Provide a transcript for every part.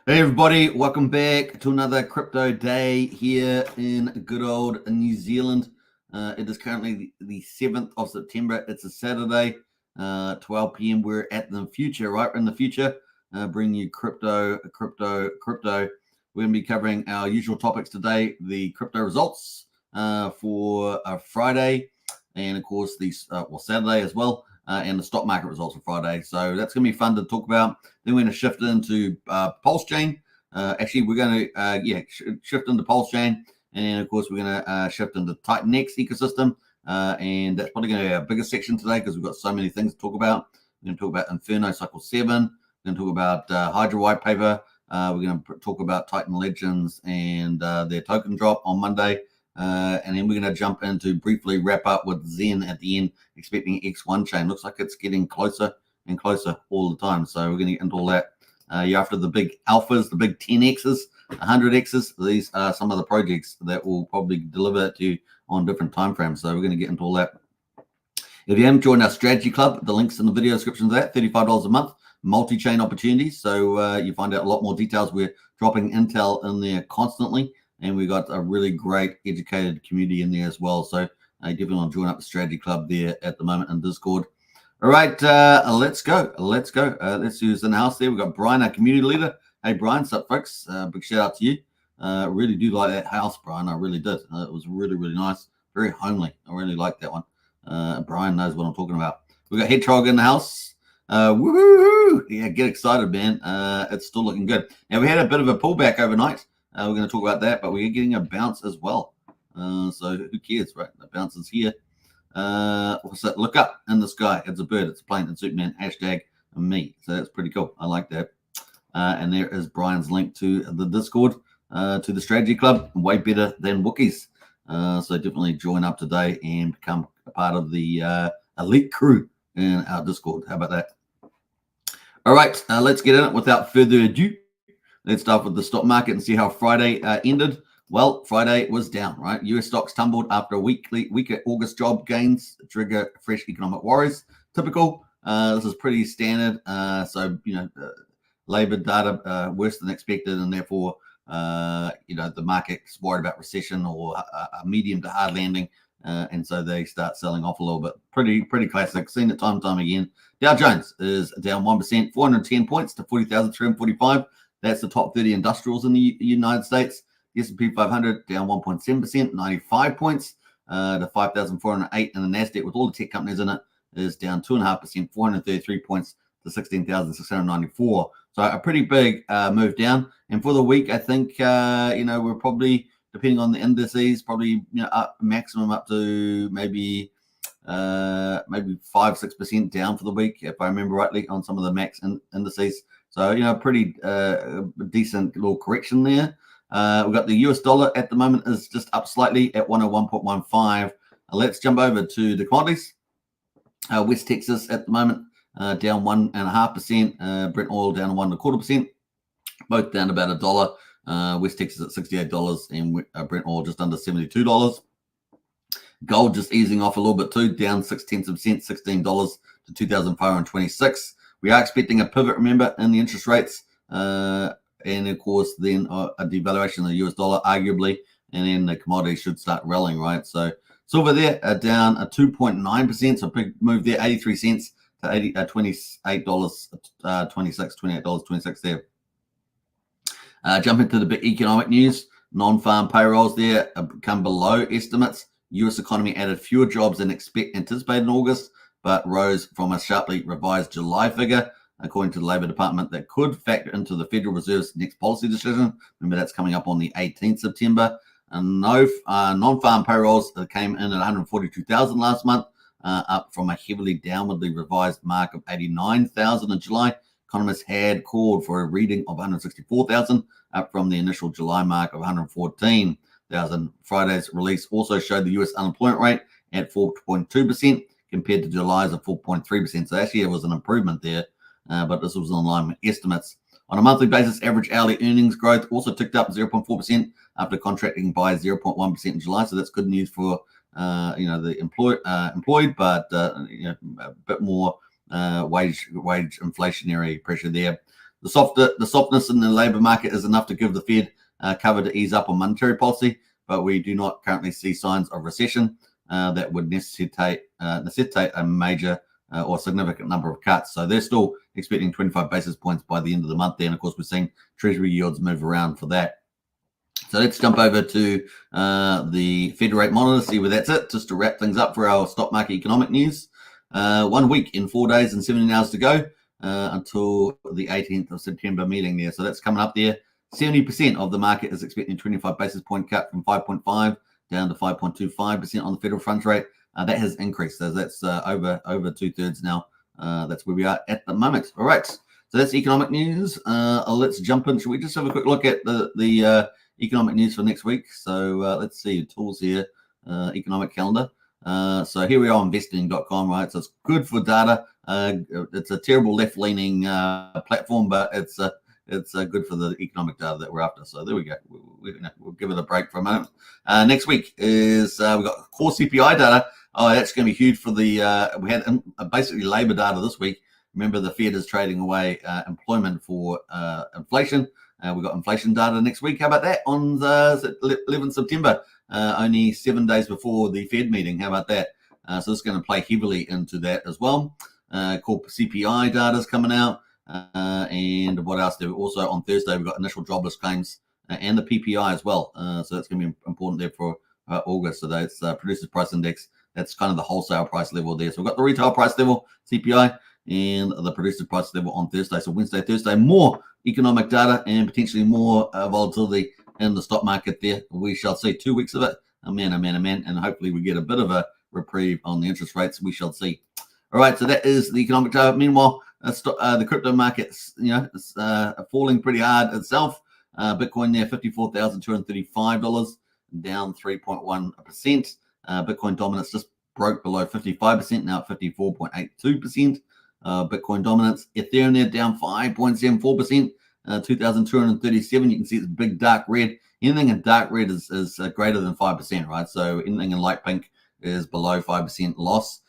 Hey everybody, welcome back to another crypto day here in good old New Zealand. It is currently the 7th of September. It's a Saturday, 12 p.m. We're at the future, right? We're in the future, bringing you crypto. We're going to be covering our usual topics today, the crypto results for Friday, and of course the Saturday as well, and the stock market results for Friday. So that's going to be fun to talk about. Then we're going to shift into Pulsechain. Actually, we're going to shift into Pulsechain, and of course we're going to shift into Titan-X ecosystem, and that's probably going to be our biggest section today because we've got so many things to talk about. We're going to talk about INFERNO Cycle 7. We're going to talk about HYDRA Whitepaper. We're going to talk about Titan Legends and their token drop on Monday. And then we're going to jump into briefly wrap up with Zen at the end, expecting X1 chain. Looks like it's getting closer and closer all the time. So we're going to get into all that. You're after the big alphas, the big 10Xs, 100Xs. These are some of the projects that will probably deliver it to you on different time frames. So we're going to get into all that. If you haven't joined our strategy club, the link's in the video description of that, $35 a month, multi-chain opportunities. So you find out a lot more details. We're dropping intel in there constantly. And we got a really great educated community in there as well. So I definitely want to join up the strategy club there at the moment in Discord. All right, let's go. Let's see who's in the house there. We've got Brian, our community leader. Hey, Brian, what's up, folks? Big shout out to you. Really do like that house, Brian. I really did. It was really, really nice. Very homely. I really like that one. Brian knows what I'm talking about. We've got Hedgehog in the house. Woohoo! Yeah, get excited, man. It's still looking good. Now, we had a bit of a pullback overnight. We're going to talk about that, but we're getting a bounce as well. So who cares, right? The bounce is here. What's that? Look up in the sky. It's a bird. It's a plane. It's Superman. Hashtag me. So that's pretty cool. I like that. And there is Brian's link to the Discord, to the strategy club. Way better than Wookiees. So definitely join up today and become a part of the elite crew in our Discord. How about that? All right, let's get in it without further ado. Let's start with the stock market and see how Friday ended. Well, Friday was down, right? US stocks tumbled after a weaker August job gains trigger fresh economic worries. Typical. This is pretty standard. So, labor data worse than expected, and therefore, the market's worried about recession or a medium to hard landing. And so they start selling off a little bit. Pretty classic. Seen it time and time again. Dow Jones is down 1%, 410 points to 40,345. That's the top 30 industrials in the United States. The S&P 500 down 1.7%, 95 points to 5,408. And the NASDAQ, with all the tech companies in it, is down 2.5%, 433 points to 16,694. So a pretty big move down. And for the week, I think, we're probably, depending on the indices, probably up maximum up to maybe 5-6% down for the week, if I remember rightly, on some of the max indices. So, pretty decent little correction there. We've got the US dollar at the moment is just up slightly at 101.15. Let's jump over to the commodities. West Texas at the moment down 1.5%. Brent oil down 1.25%. Both down about $1. West Texas at $68 and Brent oil just under $72. Gold just easing off a little bit too, down 0.6%, $16 to 2,526. We are expecting a pivot, remember, in the interest rates. And, of course, then a devaluation of the US dollar, arguably. And then the commodities should start rallying, right? So silver there down 2.9%. So big move there, 83 cents to $28.26, $28.26 there. Jump into the big economic news. Non-farm payrolls there come below estimates. US economy added fewer jobs than anticipated in August, but rose from a sharply revised July figure, according to the Labor Department, that could factor into the Federal Reserve's next policy decision. Remember, that's coming up on the 18th September. And non-farm payrolls came in at 142,000 last month, up from a heavily downwardly revised mark of 89,000 in July. Economists had called for a reading of 164,000, up from the initial July mark of 114,000. Friday's release also showed the US unemployment rate at 4.2% compared to July's of 4.3%. So actually, it was an improvement there, but this was in line with estimates. On a monthly basis, average hourly earnings growth also ticked up 0.4% after contracting by 0.1% in July. So that's good news for the employed, but a bit more wage inflationary pressure there. the softness in the labour market is enough to give the Fed cover to ease up on monetary policy, but we do not currently see signs of recession that would necessitate a major or significant number of cuts. So they're still expecting 25 basis points by the end of the month there. And of course, we're seeing Treasury yields move around for that. So let's jump over to the Fed rate monitor, see where that's at, just to wrap things up for our stock market economic news. 1 week in 4 days and 17 hours to go until the 18th of September meeting there. So that's coming up there. 70% of the market is expecting a 25 basis point cut from 5.5 down to 5.25% on the federal funds rate. That has increased. So that's over 2/3 now. That's where we are at the moment. All right. So that's economic news. Let's jump in. Should we just have a quick look at the economic news for next week? So let's see. Tools here. Economic calendar. So here we are on investing.com, right? So it's good for data. It's a terrible left-leaning platform, but it's good for the economic data that we're after. So there we go. We'll give it a break for a moment. Next week is we've got core CPI data. Oh, that's going to be huge for the. We had basically labor data this week. Remember, the Fed is trading away employment for inflation. We've got inflation data next week. How about that on the 11th September? Only 7 days before the Fed meeting. How about that? So this is going to play heavily into that as well. Core CPI data is coming out. And what else? Also on Thursday, we've got initial jobless claims and the PPI as well. So that's going to be important there for August. So that's Producers Price Index. That's kind of the wholesale price level there. So we've got the retail price level, CPI, and the producer price level on Thursday. So Wednesday, Thursday, more economic data and potentially more volatility in the stock market there. We shall see 2 weeks of it. Amen. And hopefully we get a bit of a reprieve on the interest rates. We shall see. All right, so that is the economic data. Meanwhile, the crypto market's falling pretty hard itself. Bitcoin there, $54,235, down 3.1%. Bitcoin dominance just broke below 55%, now at 54.82%. Bitcoin dominance. Ethereum there down 5.74%, 2,237. You can see it's big dark red. Anything in dark red is greater than 5%, right? So anything in light pink is below 5% loss.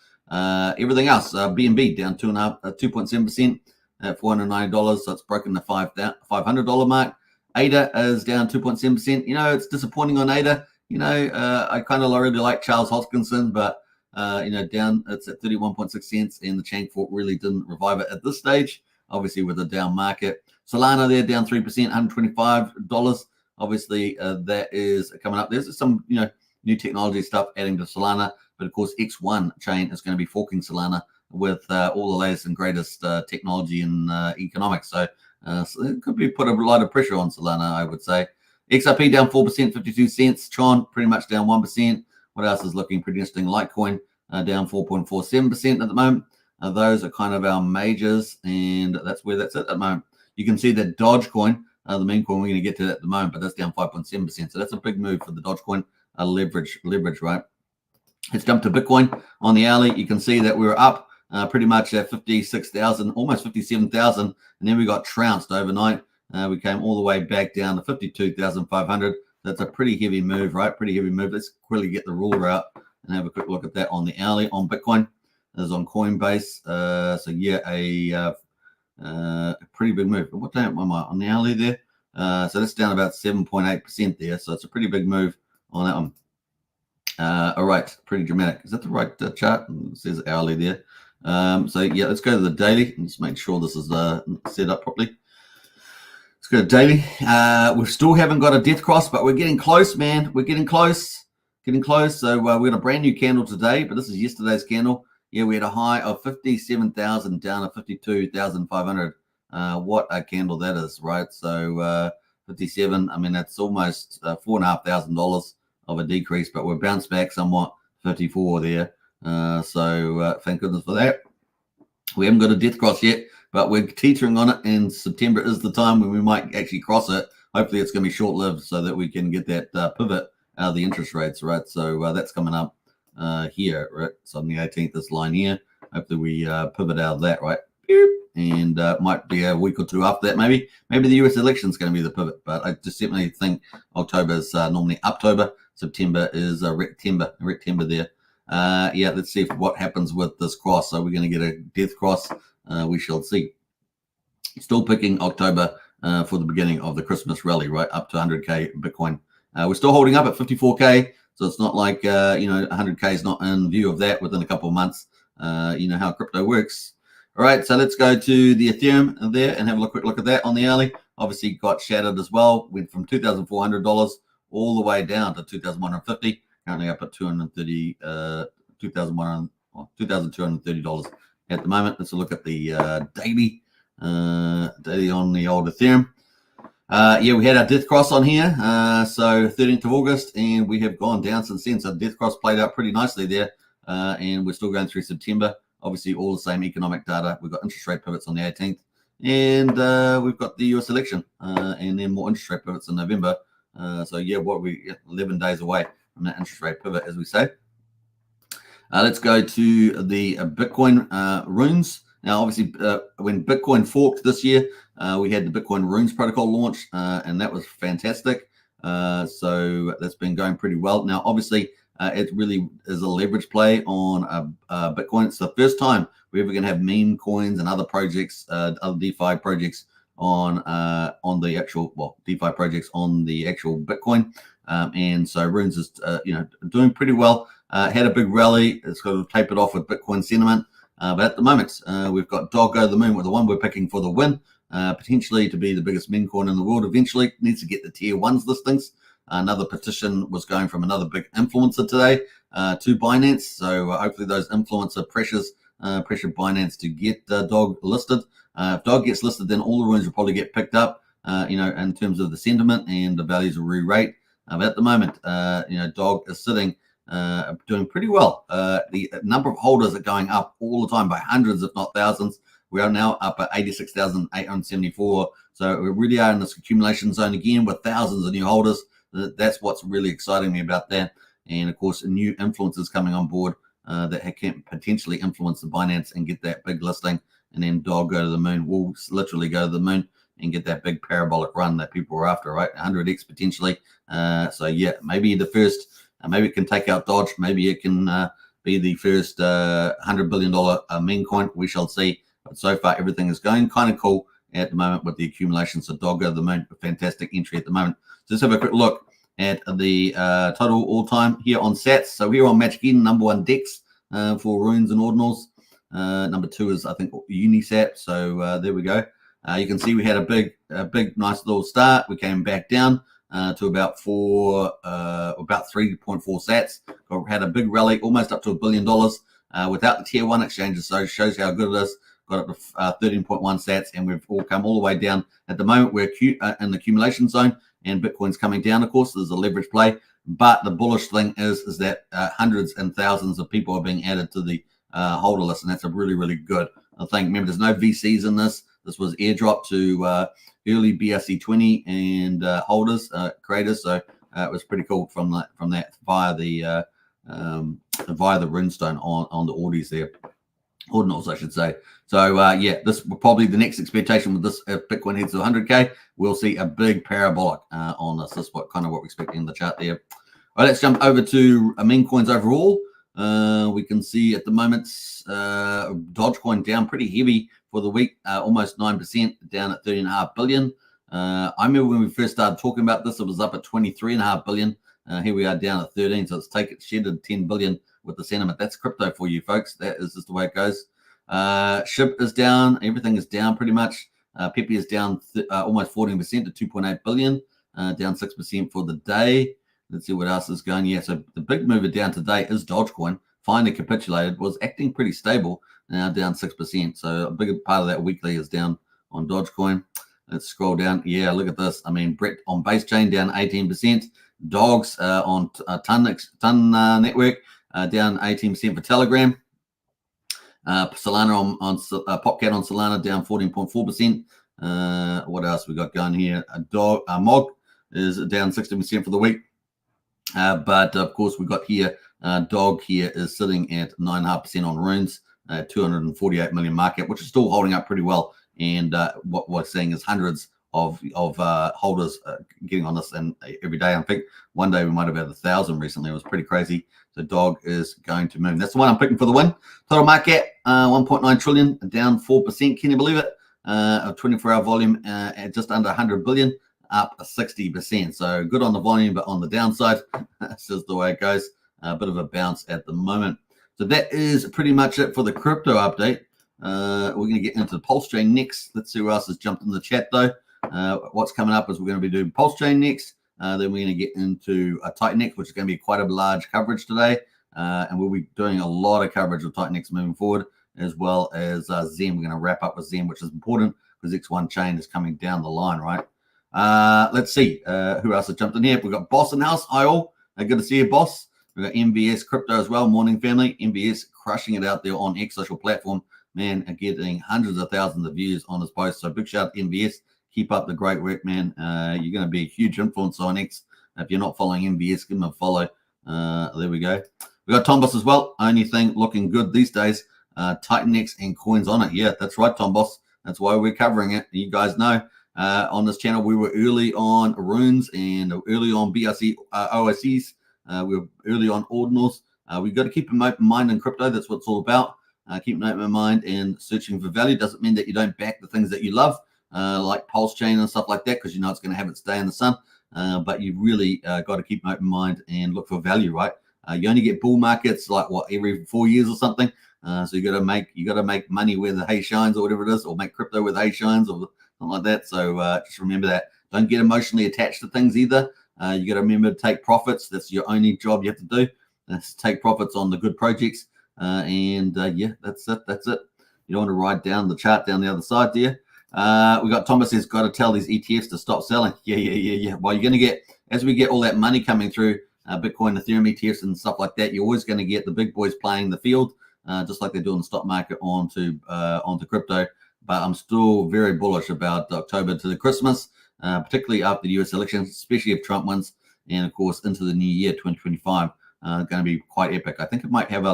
Everything else, BNB down 2.7% at $490. So it's broken the $500 mark. ADA is down 2.7%. It's disappointing on ADA. I kind of really like Charles Hoskinson, but down, it's at 31.6 cents, and the Chang Fork really didn't revive it at this stage, obviously with a down market. Solana there down 3%, $125. Obviously, that is coming up. There's some, new technology stuff adding to Solana, but of course, X1 chain is going to be forking Solana with all the latest and greatest technology in economics. So it could be put a lot of pressure on Solana, I would say. XRP down 4%, 52 cents. Tron pretty much down 1%. What else is looking pretty interesting? Litecoin down 4.47% at the moment. Those are kind of our majors, and that's where that's at the moment. You can see that Dogecoin, the meme coin, we're going to get to that at the moment, but that's down 5.7%. So that's a big move for the Dogecoin leverage, right? Let's jump to Bitcoin on the hourly. You can see that we were up pretty much at 56,000, almost 57,000, and then we got trounced overnight. We came all the way back down to 52,500. That's a pretty heavy move, right? Pretty heavy move. Let's quickly get the ruler out and have a quick look at that on the hourly on Bitcoin. This is on Coinbase. So yeah, a pretty big move. What time am I on the hourly there? So that's down about 7.8% there. So it's a pretty big move on that one. All right, pretty dramatic. Is that the right chart? It says hourly there. So yeah, let's go to the daily and just make sure this is set up properly. Let's go to daily. We still haven't got a death cross, but we're getting close, man. We're getting close. So we got a brand new candle today, but this is yesterday's candle. Yeah, we had a high of 57,000 down to 52,500. What a candle that is, right? So 57. I mean, that's almost $4,500 of a decrease, but we're bounced back somewhat. 54 there. So thank goodness for that. We haven't got a death cross yet, but we're teetering on it, and September is the time when we might actually cross it. Hopefully it's going to be short-lived so that we can get that pivot out of the interest rates, right? So that's coming up here, right? So on the 18th, this line here. Hopefully we pivot out of that, right? And might be a week or two after that, maybe. Maybe the US election is going to be the pivot, but I just definitely think October is normally Uptober. September is Rectember there. Yeah, let's see what happens with this cross. So we're going to get a death cross. We shall see. Still picking October for the beginning of the Christmas rally, right up to 100K Bitcoin. We're still holding up at 54K, so it's not like 100K is not in view of that within a couple of months. You know how crypto works. All right, so let's go to the Ethereum there and have a quick look at that on the hourly. Obviously got shattered as well, went from $2,400 all the way down to $2,150, currently up at $2,230 at the moment. Let's look at the daily on the old Ethereum. We had our death cross on here, so 13th of August, and we have gone down since then. So death cross played out pretty nicely there, and we're still going through September. Obviously, all the same economic data. We've got interest rate pivots on the 18th, and we've got the US election, and then more interest rate pivots in November. 11 days away from that interest rate pivot, as we say. Let's go to the Bitcoin runes. Now, obviously, when Bitcoin forked this year, we had the Bitcoin runes protocol launch, and that was fantastic. So that's been going pretty well. Now, obviously, it really is a leverage play on Bitcoin. It's the first time we're ever going to have meme coins and other projects, other DeFi projects on the actual DeFi projects on the actual Bitcoin. And so runes is doing pretty well. Had a big rally. It's sort of tapered off with Bitcoin sentiment. But at the moment, we've got Dog Go to the Moon with the one we're picking for the win, potentially to be the biggest meme coin in the world eventually. Needs to get the tier 1s listings. Another petition was going from another big influencer today to Binance. So hopefully those influencer pressure Binance to get Dog listed. If Dog gets listed, then all the runes will probably get picked up, in terms of the sentiment, and the values will re-rate. But at the moment, Dog is sitting doing pretty well. The number of holders are going up all the time by hundreds, if not thousands. We are now up at 86,874. So we really are in this accumulation zone again with thousands of new holders. That's what's really exciting me about that. And of course, new influencers coming on board that can potentially influence the Binance and get that big listing. And then Dog Go to the Moon will literally go to the moon and get that big parabolic run that people are after, right? 100x potentially. Maybe the first. Maybe it can take out Dodge. Maybe it can be the first $100 billion meme coin. We shall see. But so far, everything is going kind of cool at the moment with the accumulation. So Dog Go to the Moon, a fantastic entry at the moment. So let's have a quick look at the total all-time here on Sats. So we're on Magic Eden, number 1 DEX for runes and ordinals. Number 2 is, I think, Unisat. So there we go. You can see we had a big, nice little start. We came back down to about 3.4 sats. Had a big rally, almost up to $1 billion without the tier 1 exchanges. So it shows how good it is. Got up to 13.1 sats, and we've all come all the way down. At the moment, we're in the accumulation zone, and Bitcoin's coming down. Of course, there's a leverage play, but the bullish thing is that hundreds and thousands of people are being added to the holder list, and that's a really, really good thing. Remember, there's no VCs in this. This was airdrop to early BRC20 and holders, creators. So it was pretty cool from that via the runestone on the ordinals there, ordinals, I should say. So this will probably the next expectation with this. If Bitcoin heads to 100K, we'll see a big parabolic on this. That's what we're expecting in the chart there. All right, let's jump over to meme coins overall. We can see at the moment Dogecoin down pretty heavy for the week, almost 9%, down at 30.5 billion. I remember when we first started talking about this, it was up at 23.5 billion. Here we are down at 13, so it's shedded 10 billion with the sentiment. That's crypto for you folks. That is just the way it goes. SHIB is down. Everything is down pretty much. Pepe is down almost 14% to 2.8 billion, down 6% for the day. Let's see what else is going. Yeah, so the big mover down today is Dogecoin. Finally capitulated, was acting pretty stable, now down 6%. So a big part of that weekly is down on Dogecoin. Let's scroll down. Yeah, look at this. I mean, Brett on base chain down 18%. Dogs on Ton Network down 18% for Telegram. Solana on Popcat on Solana down 14.4%. What else we got going here? Mog is down 16% for the week. But of course, we got here Dog here is sitting at 9.5% on runes, 248 million market, which is still holding up pretty well. And what we're seeing is hundreds of holders getting on this, and every day. I think one day we might have had 1,000 recently. It was pretty crazy. So Dog is going to move. That's the one I'm picking for the win. Total market 1.9 trillion, down 4%. Can you believe it? of 24-hour volume at just under 100 billion, up 60%. So good on the volume, but on the downside, this is the way it goes. A bit of a bounce at the moment. So that is pretty much it for the crypto update. We're going to get into Pulsechain next. Let's see who else has jumped in the chat, though. What's coming up is we're going to be doing Pulsechain next. Then we're going to get into Titanx, which is going to be quite a large coverage today. And we'll be doing a lot of coverage of Titanx moving forward, as well as Zen. We're going to wrap up with Zen, which is important because X1 chain is coming down the line, right? Let's see who else has jumped in here. We've got Boss in the house. Hi, all. Good to see you, Boss. We've got MVS Crypto as well. Morning, family. MVS crushing it out there on X social platform. Man, getting hundreds of thousands of views on his post. So big shout out to MVS. Keep up the great work, man. You're going to be a huge influence on X. If you're not following MVS, give him a follow. There we go. We got Tom Boss as well. Only thing looking good these days. Titanx and coins on it. Yeah, that's right, Tom Boss. That's why we're covering it. You guys know on this channel we were early on runes and early on BRC OSCs. We were early on ordinals. We've got to keep an open mind in crypto. That's what it's all about. Keep an open mind and searching for value. Doesn't mean that you don't back the things that you love, like Pulsechain and stuff like that, because you know it's going to have its day in the sun. But you really got to keep an open mind and look for value, right? You only get bull markets like what, every 4 years or something. So you got to make money where the hay shines, or whatever it is, or make crypto where the hay shines, or something like that. So just remember that. Don't get emotionally attached to things either. You got to remember to take profits. That's your only job you have to do. That's take profits on the good projects. Yeah, that's it. That's it. You don't want to ride down the chart down the other side, do you? We got Thomas says, got to tell these ETFs to stop selling. Yeah. Well, you're going to get, as we get all that money coming through, Bitcoin, Ethereum ETFs and stuff like that, you're always going to get the big boys playing the field, just like they do in the stock market onto crypto. But I'm still very bullish about October to the Christmas, particularly after the US elections, especially if Trump wins, and of course into the new year 2025. Going to be quite epic. I think it might have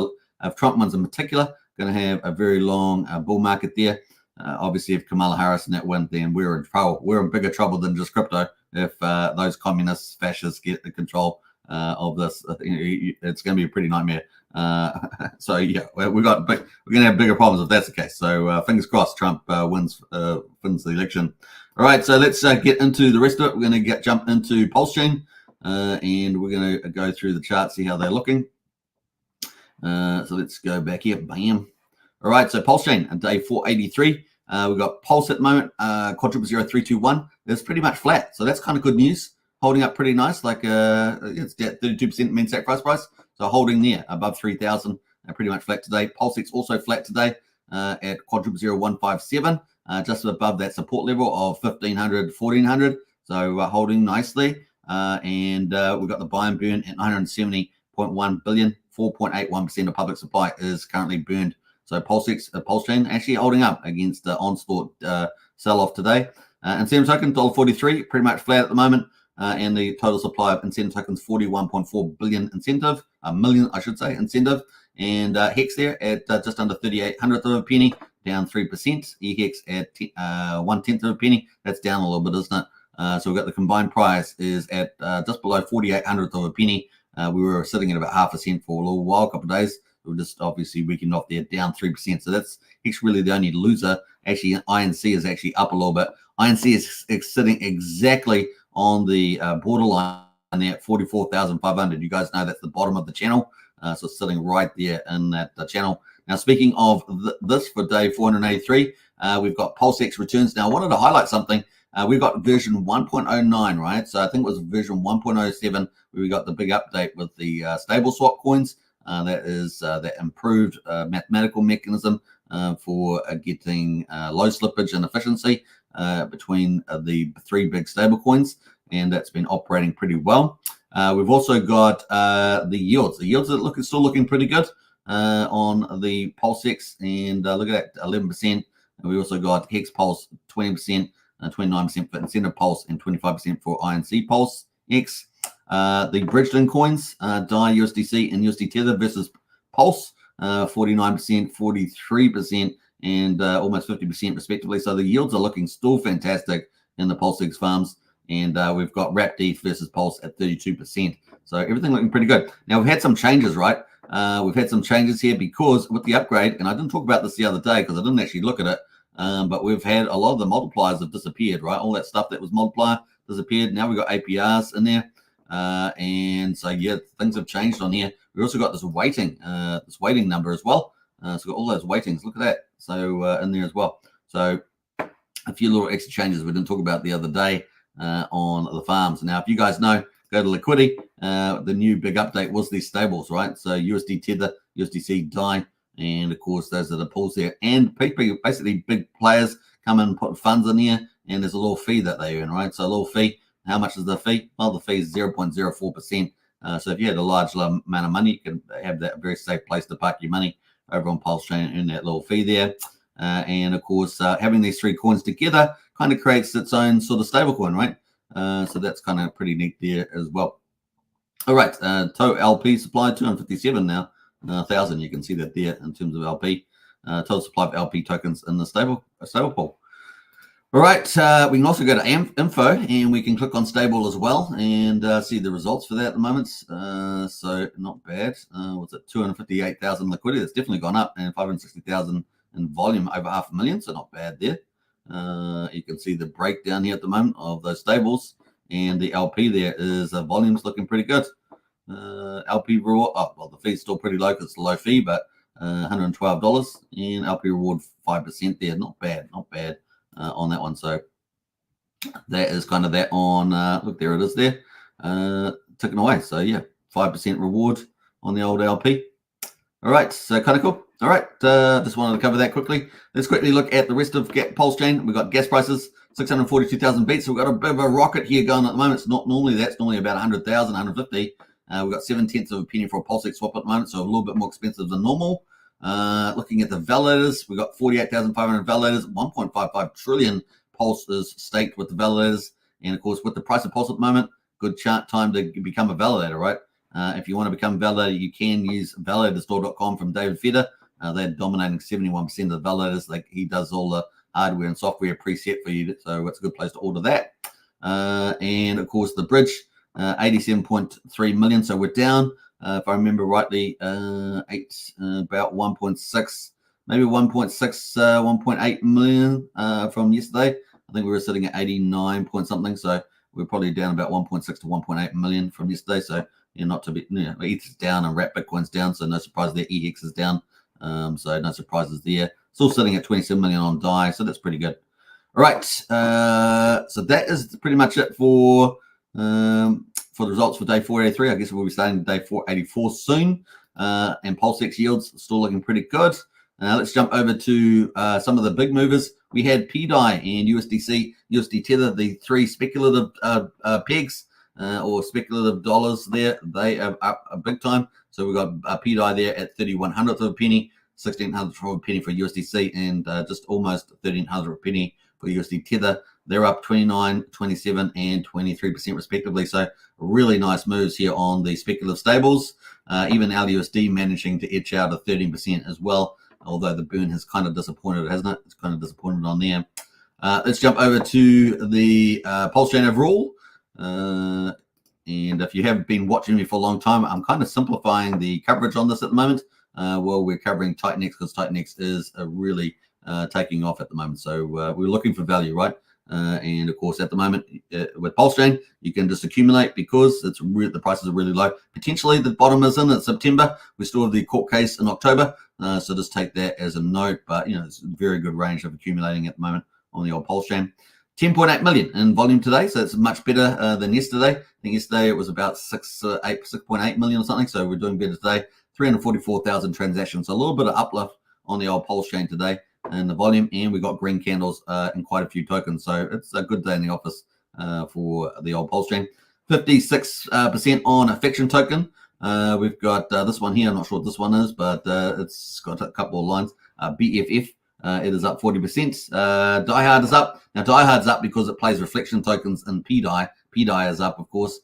if Trump wins in particular, going to have a very long bull market there. Obviously, if Kamala Harris and that win, then we're in trouble. We're in bigger trouble than just crypto. If those communists, fascists get the control of this, it's going to be a pretty nightmare. So yeah, we're going to have bigger problems if that's the case. So fingers crossed, Trump wins the election. All right, so let's get into the rest of it. We're going to jump into Pulsechain, and we're going to go through the charts, see how they're looking. So let's go back here. Bam. All right, so Pulsechain on day 483. We've got Pulse at the moment, quadruple 0321. It's pretty much flat, so that's kind of good news. Holding up pretty nice, like it's at 32% mean sacrifice price. So holding there above 3,000, pretty much flat today. Pulsex also flat today at quadruple 0157, just above that support level of 1,500, 1,400. So holding nicely. And we've got the buy and burn at 970.1 billion. 4.81% of public supply is currently burned. So Pulsechain actually holding up against the onslaught sell-off today. Incentive token, $1.43, pretty much flat at the moment. And the total supply of incentive tokens, 41.4 billion incentive, million, I should say, incentive. And Hex there at just under 3800th of a penny, down 3%. EHEX at 1/10 of a penny, that's down a little bit, isn't it? So we've got the combined price is at just below 4800th of a penny. We were sitting at about half a cent for a little while, a couple of days. We were just obviously weakened off there, down 3%. So that's Hex really the only loser. Actually, INC is actually up a little bit. INC is sitting exactly on the borderline there at 44,500. You guys know that's the bottom of the channel. So it's sitting right there in that channel. Now, speaking of this for day 483, we've got PulseX returns. Now, I wanted to highlight something. We've got version 1.09, right? So I think it was version 1.07 where we got the big update with the stable swap coins. That is that improved mathematical mechanism for getting low slippage and efficiency between the three big stable coins, and that's been operating pretty well. We've also got the yields. The yields are still looking pretty good on the PulseX, and look at that, 11%. And we also got Hex Pulse 20%, 29% for Incentive Pulse, and 25% for INC Pulse X. The bridged in coins, DAI, USDC, and USD Tether versus Pulse, 49%, 43%, and almost 50% respectively. So the yields are looking still fantastic in the PulseX farms. And we've got Wrapped ETH versus Pulse at 32%. So everything looking pretty good. Now, we've had some changes, right? We've had some changes here because with the upgrade, and I didn't talk about this the other day because I didn't actually look at it. But we've had a lot of the multipliers have disappeared, right? All that stuff that was multiplier disappeared. Now we've got APRs in there. And so, yeah, things have changed on here. We also got this weighting number as well. So we've got all those weightings. Look at that. So in there as well. So a few little extra changes we didn't talk about the other day on the farms. Now, if you guys know, go to liquidity. The new big update was these stables, right? So USD Tether, USDC DAI, and of course those are the pools there. And people, basically big players come in and put funds in here, and there's a little fee that they earn, right? So a little fee. How much is the fee? Well, the fee is 0.04%. So if you had a large amount of money, you can have that very safe place to park your money over on Pulsechain and earn that little fee there. And of course, having these three coins together kind of creates its own sort of stable coin, right? So that's kind of pretty neat there as well. All right, total LP supply 257 now, 1,000. You can see that there in terms of LP. Total supply of LP tokens in the stable pool. All right, we can also go to info and we can click on stable as well and see the results for that at the moment. So not bad. What's it? 258,000 liquidity. It's definitely gone up, and 560,000 in volume, over 500,000. So not bad there. You can see the breakdown here at the moment of those stables, and the LP there is volume's looking pretty good. LP reward, well, the fee's still pretty low because it's a low fee, but $112, and LP reward 5% there. Not bad, not bad. On that one. So that is kind of that on look, there it is there, ticking away. So yeah, 5% reward on the old LP. All right, so kind of cool. All right, just wanted to cover that quickly. Let's quickly look at the rest of Pulsechain. We've got gas prices 642,000 beats. So we've got a bit of a rocket here going at the moment. It's not normally, that's normally about 100,000, 150. We've got 7/10 of a penny for a Pulsechain swap at the moment, so a little bit more expensive than normal. Looking at the validators, we've got 48,500 validators, 1.55 trillion pulses staked with the validators. And of course, with the price of pulse at the moment, good time to become a validator, right? If you want to become a validator, you can use validatorstore.com from David Feder. They're dominating 71% of the validators. He does all the hardware and software preset for you, so it's a good place to order that. And of course, the bridge, 87.3 million, so we're down. If I remember rightly, about 1.6, maybe 1.6, 1.8 million from yesterday. I think we were sitting at 89 point something, so we're probably down about 1.6 to 1.8 million from yesterday. So not to be, ETH's down and Wrap Bitcoin's down, so no surprise there. EHEX is down, so no surprises there. Still sitting at 27 million on DAI, so that's pretty good. All right, so that is pretty much it for the results for day 483. I guess we'll be starting day 484 soon. And PulseX yields still looking pretty good. Let's jump over to some of the big movers. We had PDAI and USDC, USD Tether, the three speculative pegs or speculative dollars there. They are up a big time. So we've got PDAI there at 31/100th of a penny, 16/100th of a penny for USDC, and just almost 13/100th of a penny for USD Tether. They're up 29, 27, and 23% respectively. So really nice moves here on the speculative stables. Even LUSD managing to edge out of 13% as well, although the burn has kind of disappointed, hasn't it? It's kind of disappointed on there. Let's jump over to the Pulsechain overall. And if you have been watching me for a long time, I'm kind of simplifying the coverage on this at the moment. Well, we're covering Titan X because Titan X is really taking off at the moment. So we're looking for value, right? And of course, at the moment with Pulsechain, you can just accumulate because it's the prices are really low. Potentially, the bottom is in September. We still have the court case in October, so just take that as a note. But it's a very good range of accumulating at the moment on the old Pulsechain. 10.8 million in volume today, so it's much better than yesterday. I think yesterday it was about 6.8 million or something. So we're doing better today. 344,000 transactions, so a little bit of uplift on the old Pulsechain today. And the volume, and we got green candles in quite a few tokens. So it's a good day in the office for the old Pulsechain. 56% on Affection token. We've got this one here. I'm not sure what this one is, but it's got a couple of lines. BFF, it is up 40%. DieHard is up. Now, DieHard's up because it plays reflection tokens in PDAI. PDAI is up, of course.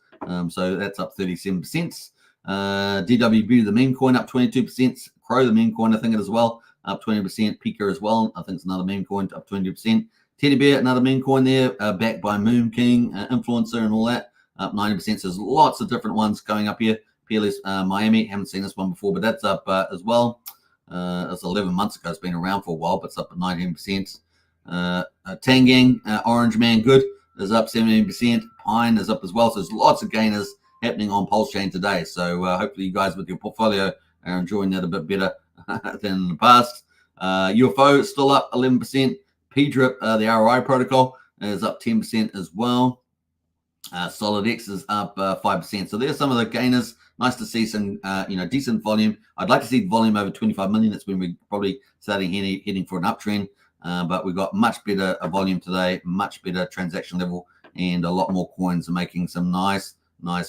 So that's up 37%. DWB, the meme coin, up 22%. Crow, the meme coin, I think it as well, up 20%. Pika as well, I think it's another meme coin, up 20%. Teddy Bear, another meme coin there, backed by Moon King, influencer and all that, up 90%. So there's lots of different ones going up here. Peerless Miami, haven't seen this one before, but that's up as well. It's 11 months ago. It's been around for a while, but it's up at 19%. Tangang, Orange Man Good is up 17%. Pine is up as well. So there's lots of gainers happening on Pulsechain today. So hopefully you guys with your portfolio are enjoying that a bit better than in the past. UFO is still up 11%. PDRIP, the ROI protocol, is up 10% as well. SolidX is up 5%. So there's some of the gainers. Nice to see some, decent volume. I'd like to see volume over 25 million. That's when we're probably starting heading for an uptrend. But we've got much better volume today, much better transaction level, and a lot more coins are making some nice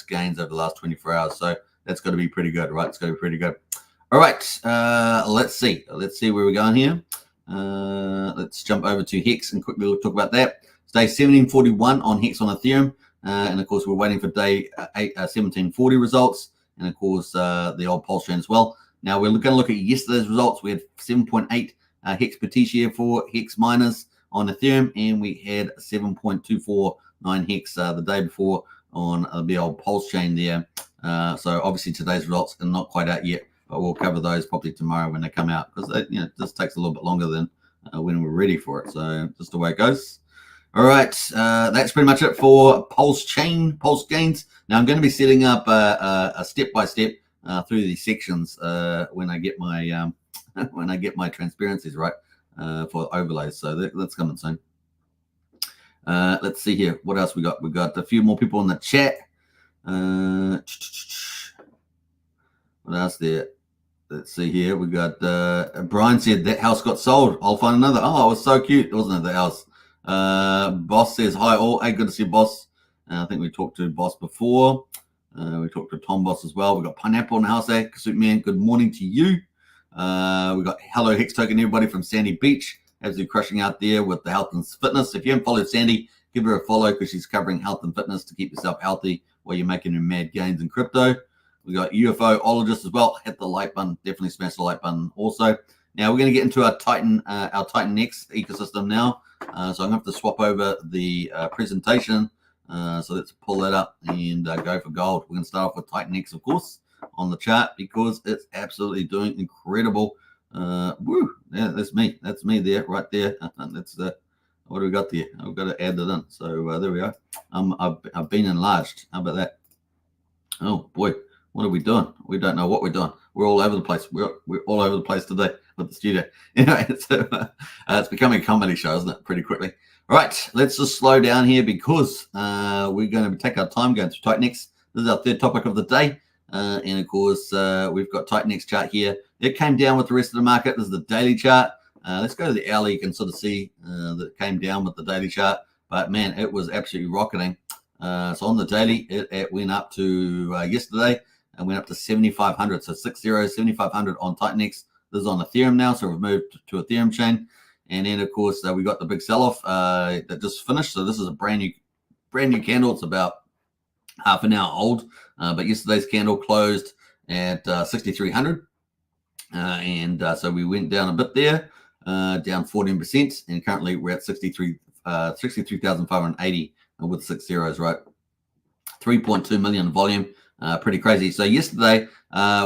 gains over the last 24 hours. So that's got to be pretty good, right? It's got to be pretty good. All right, let's see where we're going here. Let's jump over to Hex and quickly talk about that. It's day 1741 on Hex on Ethereum. And of course, we're waiting for day 1740 results, and of course, the old Pulsechain as well. Now, we're going to look at yesterday's results. We had 7.8 Hex per T-share for Hex miners on Ethereum, and we had 7.249 Hex the day before on the old Pulsechain there. So obviously, today's results are not quite out yet, but we'll cover those probably tomorrow when they come out, because this takes a little bit longer than when we're ready for it. So just the way it goes. All right, that's pretty much it for Pulsechain, Pulse Gains. Now I'm going to be setting up a step-by-step through these sections when I get my transparencies right for overlays. So that's coming soon. Let's see here. What else we got? We got a few more people in the chat. What else there? Let's see here. We got Brian said that house got sold. I'll find another. Oh, it was so cute, wasn't it? The house. Boss says hi all. Hey, good to see Boss. I think we talked to Boss before. We talked to Tom Boss as well. We got Pineapple in the house there. Superman, good morning to you. We got hello Hex Token, everybody from Sandy Beach. Absolutely crushing out there with the health and fitness. If you haven't followed Sandy, give her a follow, because she's covering health and fitness to keep yourself healthy while you're making your mad gains in crypto. We got UFOologist as well. Hit the like button. Definitely smash the like button also. Now we're going to get into our Titan X ecosystem now. So I'm going to have to swap over the presentation. So let's pull that up and go for gold. We're going to start off with Titan X, of course, on the chart, because it's absolutely doing incredible. Woo! Yeah, that's me. That's me there, right there. That's what do we got there? I've got to add that in. So there we go. I've been enlarged. How about that? Oh boy, what are we doing? We don't know what we're doing. We're all over the place. We're all over the place today with the studio. Anyway, so it's becoming a comedy show, isn't it? Pretty quickly. All right, let's just slow down here, because we're going to take our time going through Titan X. This is our third topic of the day. And of course, we've got Titan X chart here. It came down with the rest of the market. This is the daily chart. Let's go to the hourly. You can sort of see that it came down with the daily chart. But man, it was absolutely rocketing. So on the daily, it went up to yesterday. And went up to 7,500. So 7,500 on Titan X. This is on Ethereum now, so we've moved to Ethereum chain. And then, of course, we got the big sell-off that just finished. So this is a brand new candle. It's about half an hour old. But yesterday's candle closed at 6,300. So we went down a bit there, down 14%. And currently we're at 63,580 with 6 zeros, right? 3.2 million volume. Pretty crazy. So yesterday,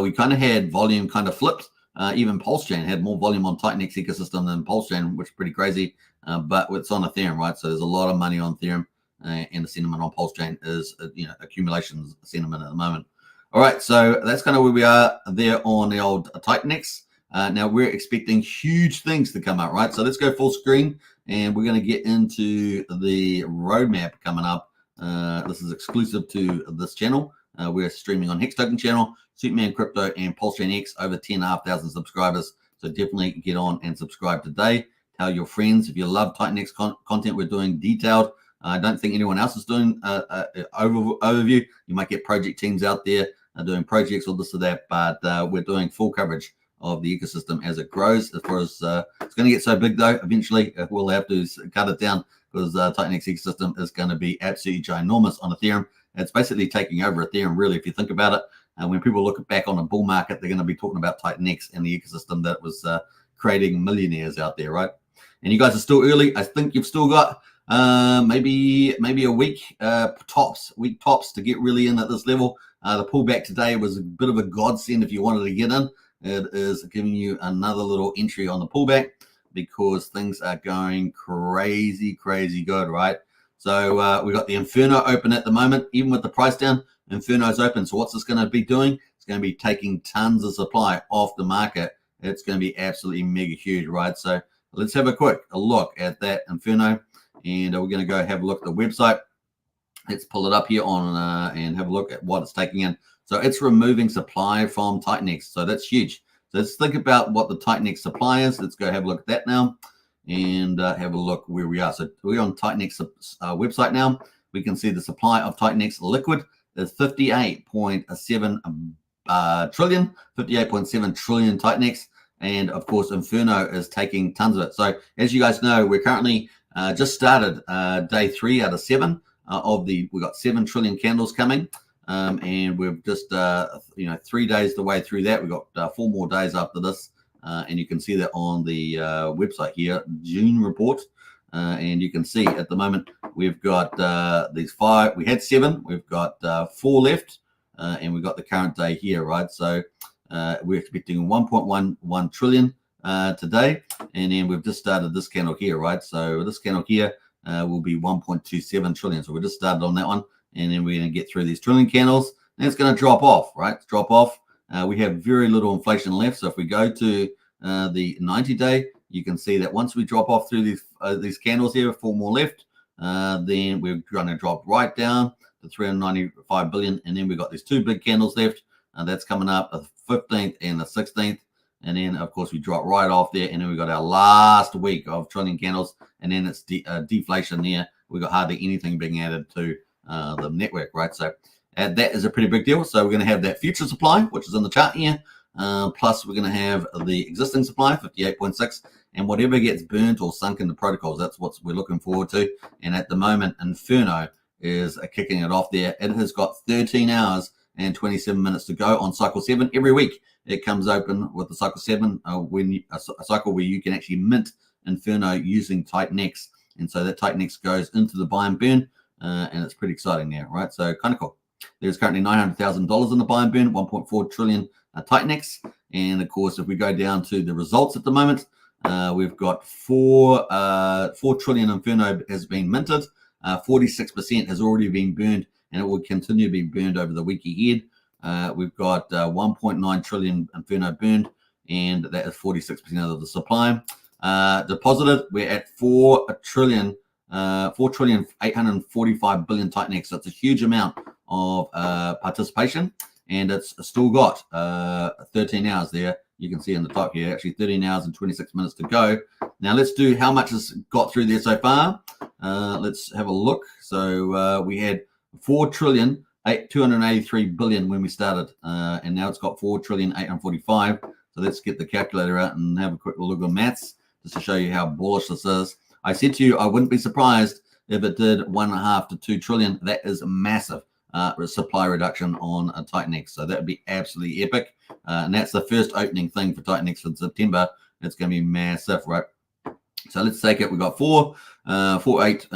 we kind of had volume kind of flipped. Even Pulsechain had more volume on Titan X ecosystem than Pulsechain, which is pretty crazy. But it's on Ethereum, right? So there's a lot of money on Ethereum, and the sentiment on Pulsechain is, accumulation sentiment at the moment. All right, so that's kind of where we are there on the old Titan X. Now we're expecting huge things to come out, right? So let's go full screen, and we're going to get into the roadmap coming up. This is exclusive to this channel. We're streaming on Hex Token channel, Superman Crypto, and Pulsechain X, over 10,500 subscribers. So definitely get on and subscribe today. Tell your friends if you love Titan X content. We're doing detailed. I don't think anyone else is doing overview. You might get project teams out there doing projects or this or that, but we're doing full coverage of the ecosystem as it grows. As far as it's going to get so big, though, eventually we'll have to cut it down, because Titan X ecosystem is going to be absolutely ginormous on Ethereum. It's basically taking over Ethereum, really, if you think about it. When people look back on a bull market, they're going to be talking about Titan X and the ecosystem that was creating millionaires out there, right? And you guys are still early. I think you've still got maybe a week tops to get really in at this level. The pullback today was a bit of a godsend if you wanted to get in. It is giving you another little entry on the pullback. because things are going crazy good, right? So we got the Inferno open at the moment, even with the price down. Inferno's open. So what's this going to be doing? It's going to be taking tons of supply off the market. It's going to be absolutely mega huge, right? So let's have a quick look at that Inferno, and we're going to go have a look at the website. Let's pull it up here on and have a look at what it's taking in. So it's removing supply from Titanex. So that's huge. So let's think about what the Titanex supply is. Let's go have a look at that now and have a look where we are. So we're on Titanex website now. We can see the supply of Titanex liquid is 58.7 trillion, 58.7 trillion Titanex. And of course, Inferno is taking tons of it. So as you guys know, we're currently just started day 3 out of 7 we've got 7 trillion candles coming. And we've just 3 days the way through that. We've got 4 more days after this, and you can see that on the website here, June report. And you can see at the moment we've got these 5. We had 7. We've got 4 left, and we've got the current day here, right? So we're expecting 1.11 trillion today, and then we've just started this candle here, right? So this candle here will be 1.27 trillion. So we just started on that one. And then we're going to get through these trillion candles, and it's going to drop off, right? Drop off. We have very little inflation left. So if we go to the 90-day, you can see that once we drop off through these candles here, 4 more left, then we're going to drop right down to 395 billion. And then we've got these 2 big candles left. That's coming up the 15th and the 16th. And then, of course, we drop right off there. And then we've got our last week of trillion candles. And then it's deflation there. We've got hardly anything being added to the network, right? So that is a pretty big deal. So we're going to have that future supply, which is in the chart here, plus we're going to have the existing supply, 58.6, and whatever gets burnt or sunk in the protocols, that's what we're looking forward to. And at the moment, Inferno is kicking it off there. It has got 13 hours and 27 minutes to go on cycle 7 every week. It comes open with the cycle 7 a cycle where you can actually mint Inferno using Titanex, and so that Titanex goes into the buy and burn. And it's pretty exciting there, right? So kind of cool. There's currently $900,000 in the buy and burn, 1.4 trillion Titanex. And of course, if we go down to the results at the moment, we've got 4 trillion Inferno has been minted. 46% has already been burned, and it will continue to be burned over the week ahead. We've got 1.9 trillion Inferno burned, and that is 46% of the supply. Deposited, we're at 4 trillion 845 billion Titanex. So it's a huge amount of participation, and it's still got 13 hours there. You can see in the top here, actually 13 hours and 26 minutes to go. Now let's do how much has got through there so far. Let's have a look. So we had 4 trillion 283 billion when we started, and now it's got 4 trillion 845. So let's get the calculator out and have a quick look at maths just to show you how bullish this is. I said to you, I wouldn't be surprised if it did 1.5 to 2 trillion. That is massive supply reduction on a Titanex. So that would be absolutely epic. And that's the first opening thing for Titanex for September. It's going to be massive, right? So let's take it. We've got 4, 4, 8,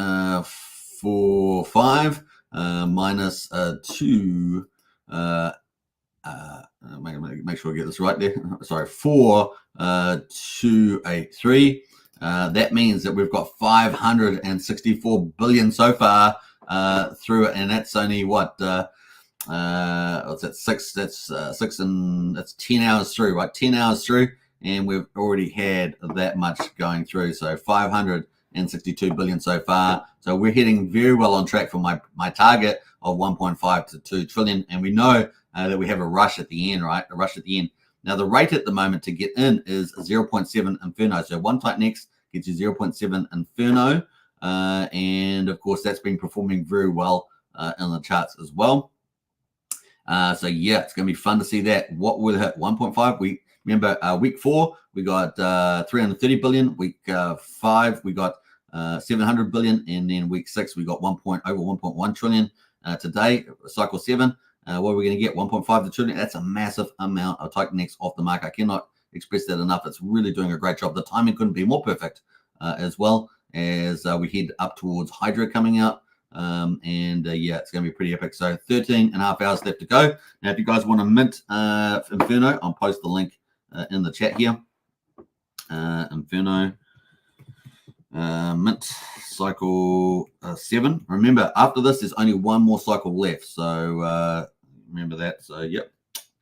4, 5 minus 2. Make sure I get this right there. Sorry, 4, 2, 8, 3. That means that we've got 564 billion so far through it, and that's only what what's that? 6. That's 6 and that's 10 hours through, right? 10 hours through, and we've already had that much going through. So 562 billion so far. So we're heading very well on track for my target of 1.5 to 2 trillion, and we know that we have a rush at the end, right? A rush at the end. Now, the rate at the moment to get in is 0.7 Inferno. So one Titanex gets you 0.7 Inferno. And, of course, that's been performing very well in the charts as well. So, yeah, it's going to be fun to see that. What will hit 1.5? Remember, week 4, we got 330 billion. Week 5, we got 700 billion. And then week 6, we got over 1.1 trillion. Today, cycle 7. What are we going to get? 1.5 to trillion. That's a massive amount of Titanex off the market. I cannot express that enough. It's really doing a great job. The timing couldn't be more perfect as well as we head up towards HYDRA coming out. Yeah, it's going to be pretty epic. So 13.5 hours left to go. Now, if you guys want to mint Inferno, I'll post the link in the chat here. Inferno. Mint cycle 7. Remember, after this, there's only one more cycle left. So remember that. So, yep.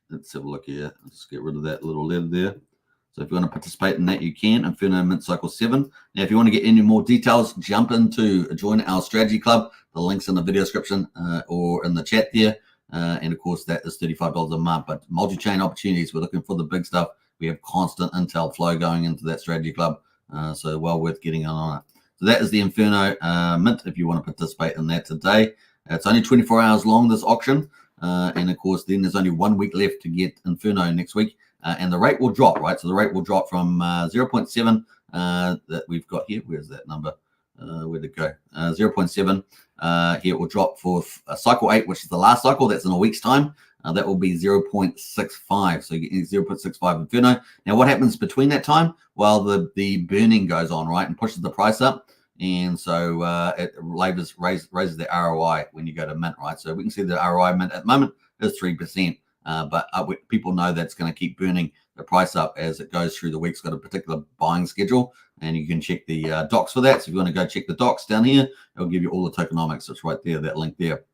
Let's have a look here. Let's get rid of that little letter there. So if you want to participate in that, you can. Inferno Mint Cycle 7. Now, if you want to get any more details, jump into join our strategy club. The link's in the video description or in the chat there. And of course, that is $35 a month. But multi-chain opportunities, we're looking for the big stuff. We have constant intel flow going into that strategy club. So well worth getting on it. So that is the Inferno Mint if you want to participate in that today. It's only 24 hours long, this auction. And of course, then there's only 1 week left to get Inferno next week. And the rate will drop, right? So the rate will drop from 0.7 that we've got here. Where's that number? Where'd it go? 0.7. Here it will drop for cycle 8, which is the last cycle. That's in a week's time. That will be 0.65. So you get 0.65 Inferno. Now, what happens between that time? Well, the burning goes on, right, and pushes the price up. And so it raises the ROI when you go to mint, right? So we can see the ROI mint at the moment is 3%. But people know that's going to keep burning the price up as it goes through the week. It's got a particular buying schedule, and you can check the docs for that. So if you want to go check the docs down here, it'll give you all the tokenomics. It's right there, that link there.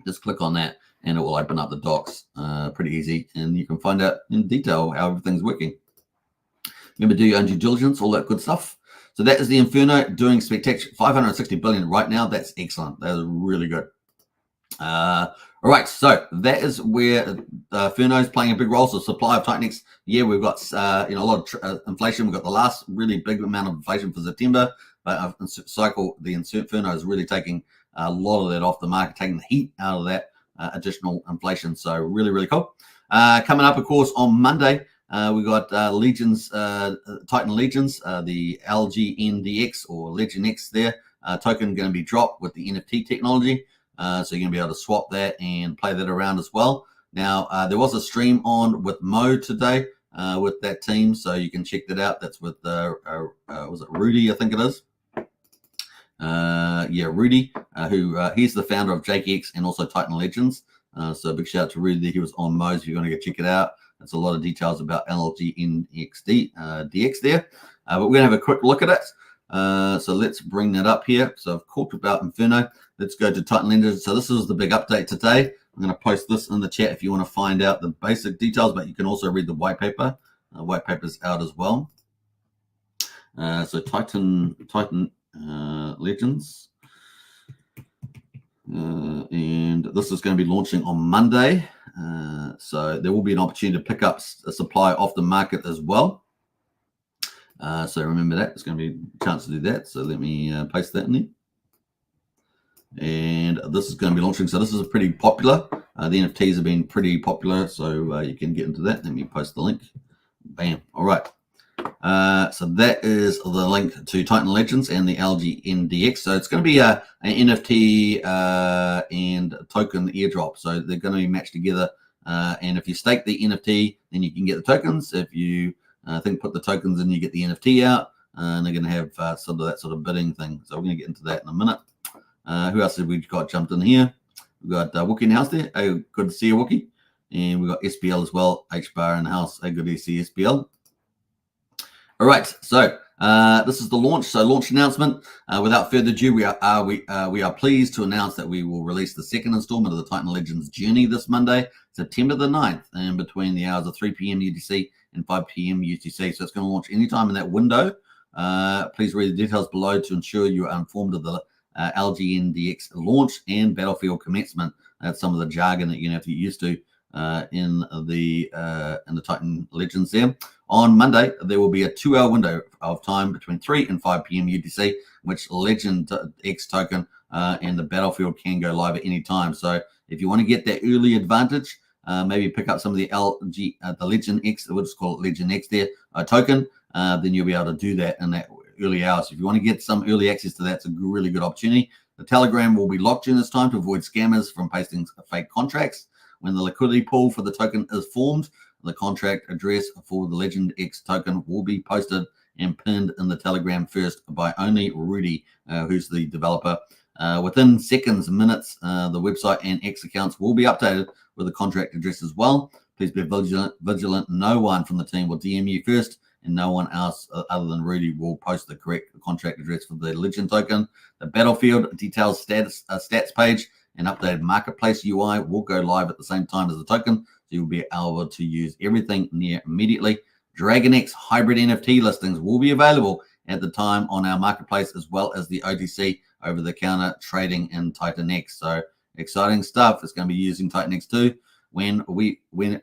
Just click on that, and it will open up the docs. Pretty easy, and you can find out in detail how everything's working. Remember, do your own due diligence, all that good stuff. So that is the Inferno doing spectacular, 560 billion right now. That's excellent. That is really good. All right, so that is where Inferno is playing a big role. So supply of Titanx, yeah, we've got a lot of inflation. We've got the last really big amount of inflation for September, but cycle the Inferno is really taking a lot of that off the market, taking the heat out of that additional inflation. So really, really cool. Coming up, of course, on Monday, we got Legions, Titan Legions, the LGNDX or Legion X there token going to be dropped with the NFT technology. So you're going to be able to swap that and play that around as well. Now, there was a stream on with Mo today with that team, so you can check that out. That's with, was it Rudy, I think it is? Yeah, Rudy, who he's the founder of JakeX and also Titan Legends. So big shout out to Rudy. He was on Mo's if you're going to go check it out. There's a lot of details about LGNXD, DX there. But we're going to have a quick look at it. So let's bring that up here. So I've talked about Inferno. Let's go to Titan Lenders. So this is the big update today. I'm going to post this in the chat if you want to find out the basic details, but you can also read the white paper. White paper's out as well. So Titan Legends. And this is going to be launching on Monday. So there will be an opportunity to pick up a supply off the market as well. So remember that. There's going to be a chance to do that. So let me paste that in there. And this is going to be launching. So this is pretty popular. The NFTs have been pretty popular. So you can get into that. Let me post the link. Bam. All right. So that is the link to Titan Legends and the LGNDX. So it's going to be an NFT and token airdrop. So they're going to be matched together. And if you stake the NFT, then you can get the tokens. If you put the tokens in, you get the NFT out. And they're going to have that sort of bidding thing. So we're going to get into that in a minute. Who else have we got jumped in here? We've got Wookie in the house there. Hey, good to see you, Wookie. And we've got SPL as well. H-Bar in the house. Hey, good to see SPL. All right, so this is the launch. So launch announcement. Without further ado, we are pleased to announce that we will release the second installment of the Titan Legends journey this Monday, September the 9th, and between the hours of 3 p.m. UTC and 5 p.m. UTC. So it's going to launch anytime in that window. Please read the details below to ensure you are informed of the LGNDX launch and battlefield commencement. That's some of the jargon that you're going to have to get used to in the Titan Legends there. On Monday, there will be a 2-hour window of time between 3 and 5 p.m. UTC, which Legend X token and the battlefield can go live at any time. So if you want to get that early advantage, maybe pick up some of the the Legend X, we'll just call it Legend X there, token, then you'll be able to do that in that early hours. If you want to get some early access to that, it's a really good opportunity. The Telegram will be locked during this time to avoid scammers from pasting fake contracts. When the liquidity pool for the token is formed, the contract address for the Legend X token will be posted and pinned in the Telegram first by only Rudy, who's the developer. Within seconds, minutes, the website and X accounts will be updated with the contract address as well. Please be vigilant. No one from the team will DM you first and no one else other than Rudy will post the correct contract address for the Legend token. The Battlefield details stats page and updated marketplace UI will go live at the same time as the token, so you'll be able to use everything near immediately. Dragon X hybrid NFT listings will be available at the time on our marketplace, as well as the OTC over-the-counter trading in Titan X. So exciting stuff. It's going to be using Titan X too. When we then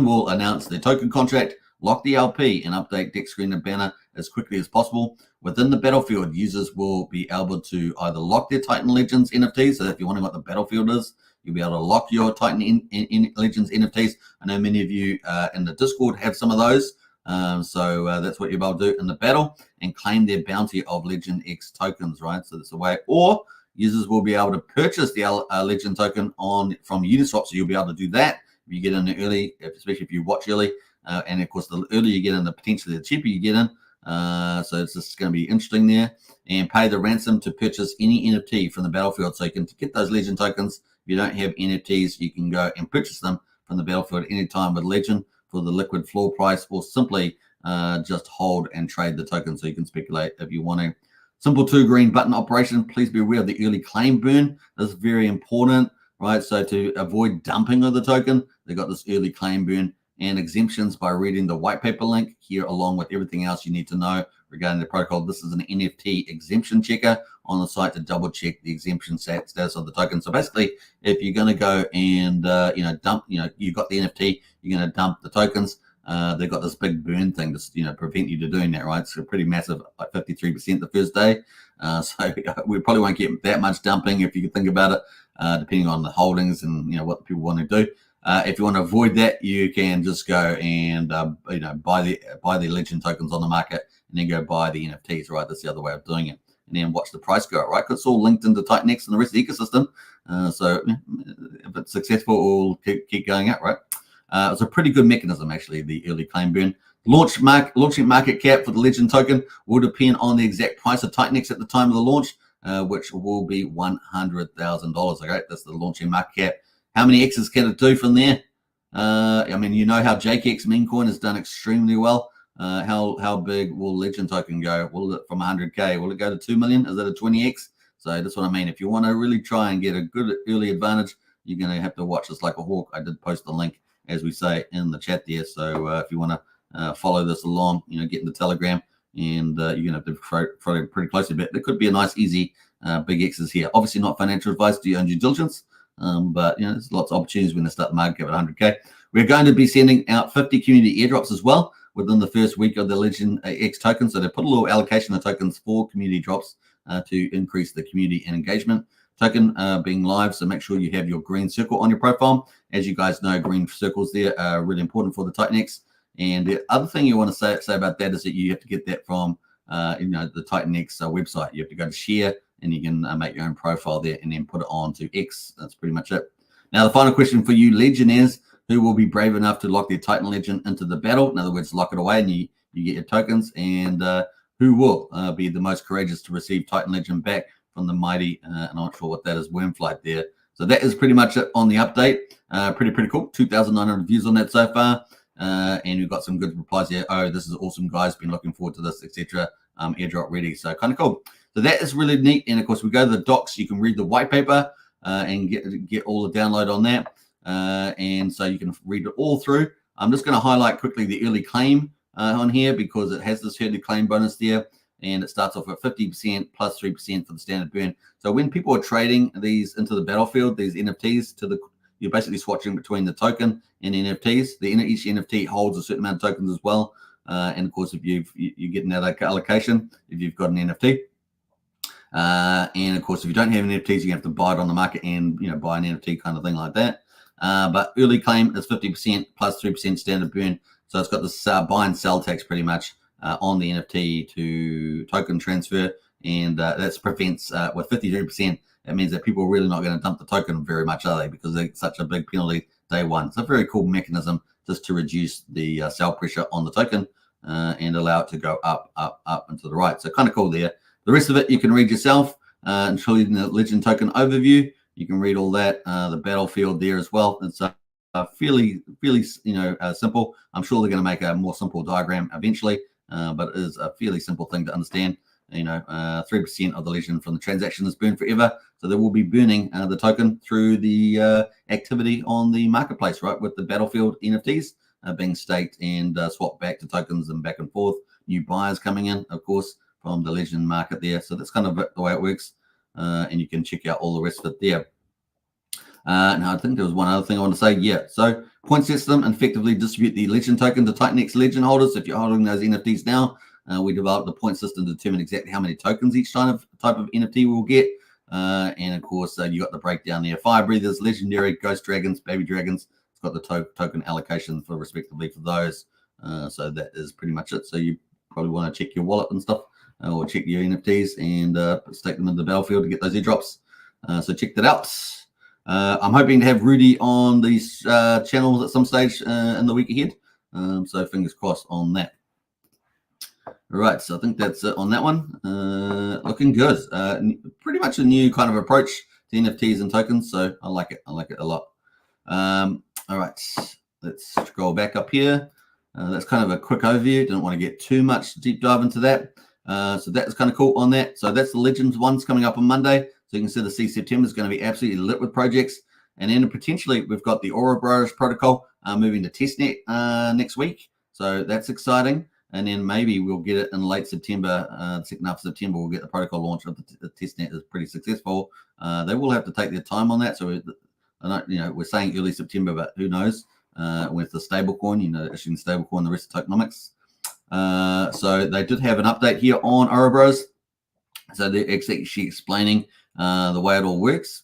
will announce the token contract, lock the LP, and update deck screen and banner as quickly as possible. Within the Battlefield, users will be able to either lock their Titan Legends NFTs. So if you're wondering what the Battlefield is, you'll be able to lock your Titan Legends NFTs. I know many of you in the Discord have some of those. So that's what you're able to do in the battle, and claim their bounty of Legend X tokens, right? So that's the way. Or users will be able to purchase the Legend token from Uniswap, so you'll be able to do that if you get in early, especially if you watch early. And of course, the earlier you get in, the potentially the cheaper you get in. So it's just going to be interesting there. And pay the ransom to purchase any NFT from the Battlefield. So you can get those Legend tokens. If you don't have NFTs, you can go and purchase them from the Battlefield anytime with Legend for the liquid floor price, or simply just hold and trade the token so you can speculate if you want to. Simple 2 green button operation. Please be aware of the early claim burn. That's very important, right? So to avoid dumping of the token, they got this early claim burn and exemptions by reading the white paper link here, along with everything else you need to know regarding the protocol. This is an NFT exemption checker on the site to double check the exemption status of the token. So basically, if you're going to go and dump, you've got the NFT, you're going to dump the tokens. They've got this big burn thing to prevent you to doing that, right? It's a pretty massive, like 53% the first day. So we probably won't get that much dumping if you can think about it, depending on the holdings and what people want to do. If you want to avoid that, you can just go and buy the Legend tokens on the market, and then go buy the NFTs, right? That's the other way of doing it, and then watch the price go up, right? Because it's all linked into Titan X and the rest of the ecosystem. So if it's successful, it will keep going up, right? It's a pretty good mechanism, actually, the early claim burn. Launching market cap for the Legend token will depend on the exact price of Titan X at the time of the launch, which will be $100,000. Okay, that's the launching market cap. How many X's can it do from there? I mean, you know how JKX meme coin has done extremely well. How big will Legend token go? Will it from 100K? Will it go to 2 million? Is that a 20X? So that's what I mean. If you want to really try and get a good early advantage, you're going to have to watch this like a hawk. I did post the link, as we say, in the chat there. So if you want to follow this along, get in the Telegram, and you're going to have to follow pretty closely. But there could be a nice, easy big X's here. Obviously not financial advice. Do your own due diligence. But there's lots of opportunities when they start the market cap at 100K. We're going to be sending out 50 community airdrops as well within the first week of the Legend X token. So they put a little allocation of tokens for community drops to increase the community and engagement. Token being live, so make sure you have your green circle on your profile. As you guys know, green circles there are really important for the Titan X. And the other thing you want to say about that is that you have to get that from the Titan X website. You have to go to share, and you can make your own profile there and then put it on to X. That's pretty much it. Now, the final question for you, Legionnaires, who will be brave enough to lock their Titan Legend into the battle? In other words, lock it away and you get your tokens. And who will be the most courageous to receive Titan Legend back from the mighty, and I'm not sure what that is, Wormflight there. So that is pretty much it on the update. Pretty cool. 2,900 views on that so far. And we've got some good replies here. Oh, this is awesome, guys. Been looking forward to this, etc. Airdrop ready. So kind of cool. So that is really neat. And of course, we go to the docs. You can read the white paper and get all the download on that. And so you can read it all through. I'm just going to highlight quickly the early claim on here, because it has this early claim bonus there. And it starts off at 50% plus 3% for the standard burn. So when people are trading these into the Battlefield, these NFTs, you're basically swatching between the token and NFTs. Each NFT holds a certain amount of tokens as well. And of course, if you're getting that allocation, if you've got an NFT. And of course, if you don't have NFTs, you have to buy it on the market and buy an NFT kind of thing like that. But early claim is 50% plus 3% standard burn. So it's got this buy and sell tax pretty much on the NFT to token transfer, and that prevents with 53%. It means that people are really not going to dump the token very much, are they? Because they're such a big penalty day one. It's a very cool mechanism just to reduce the sell pressure on the token and allow it to go up and to the right. So kind of cool there. The rest of it you can read yourself, including the Legend token overview. You can read all that, the Battlefield there as well. And so fairly simple. I'm sure they're going to make a more simple diagram eventually, but it is a fairly simple thing to understand. 3% of the legend from the transaction is burned forever, so they will be burning the token through the activity on the marketplace, right, with the Battlefield NFTs being staked and swapped back to tokens and back and forth. New buyers coming in, of course, from the legend market there. So that's kind of the way it works, and you can check out all the rest of it there. Now, I think there was one other thing I want to say. Yeah, so point system effectively distribute the legend token to Titanx legend holders. If you're holding those NFTs now, we developed the point system to determine exactly how many tokens each type of NFT will get. And of course, you got the breakdown there: Fire Breathers, Legendary, Ghost Dragons, Baby Dragons. It's got the token allocation for respectively for those. So that is pretty much it. So you probably want to check your wallet and stuff, or check your NFTs and stake them into the battlefield to get those airdrops. So check that out. I'm hoping to have Rudy on these channels at some stage in the week ahead. So fingers crossed on that. All right, so I think that's it on that one. Looking good. Pretty much a new kind of approach to NFTs and tokens, so I like it. I like it a lot. All right, let's scroll back up here. That's kind of a quick overview. Didn't want to get too much deep dive into that. So that's kind of cool on that. So that's the Legends ones coming up on Monday. So you can see September is going to be absolutely lit with projects. And then potentially we've got the Ouroboros protocol moving to testnet next week. So that's exciting. And then maybe we'll get it in late September, second half of September, we'll get the protocol launch if the testnet is pretty successful. They will have to take their time on that. So we're saying early September, but who knows with the stablecoin, issuing stablecoin, the rest of tokenomics. So they did have an update here on Ouroboros. So they're actually explaining the way it all works.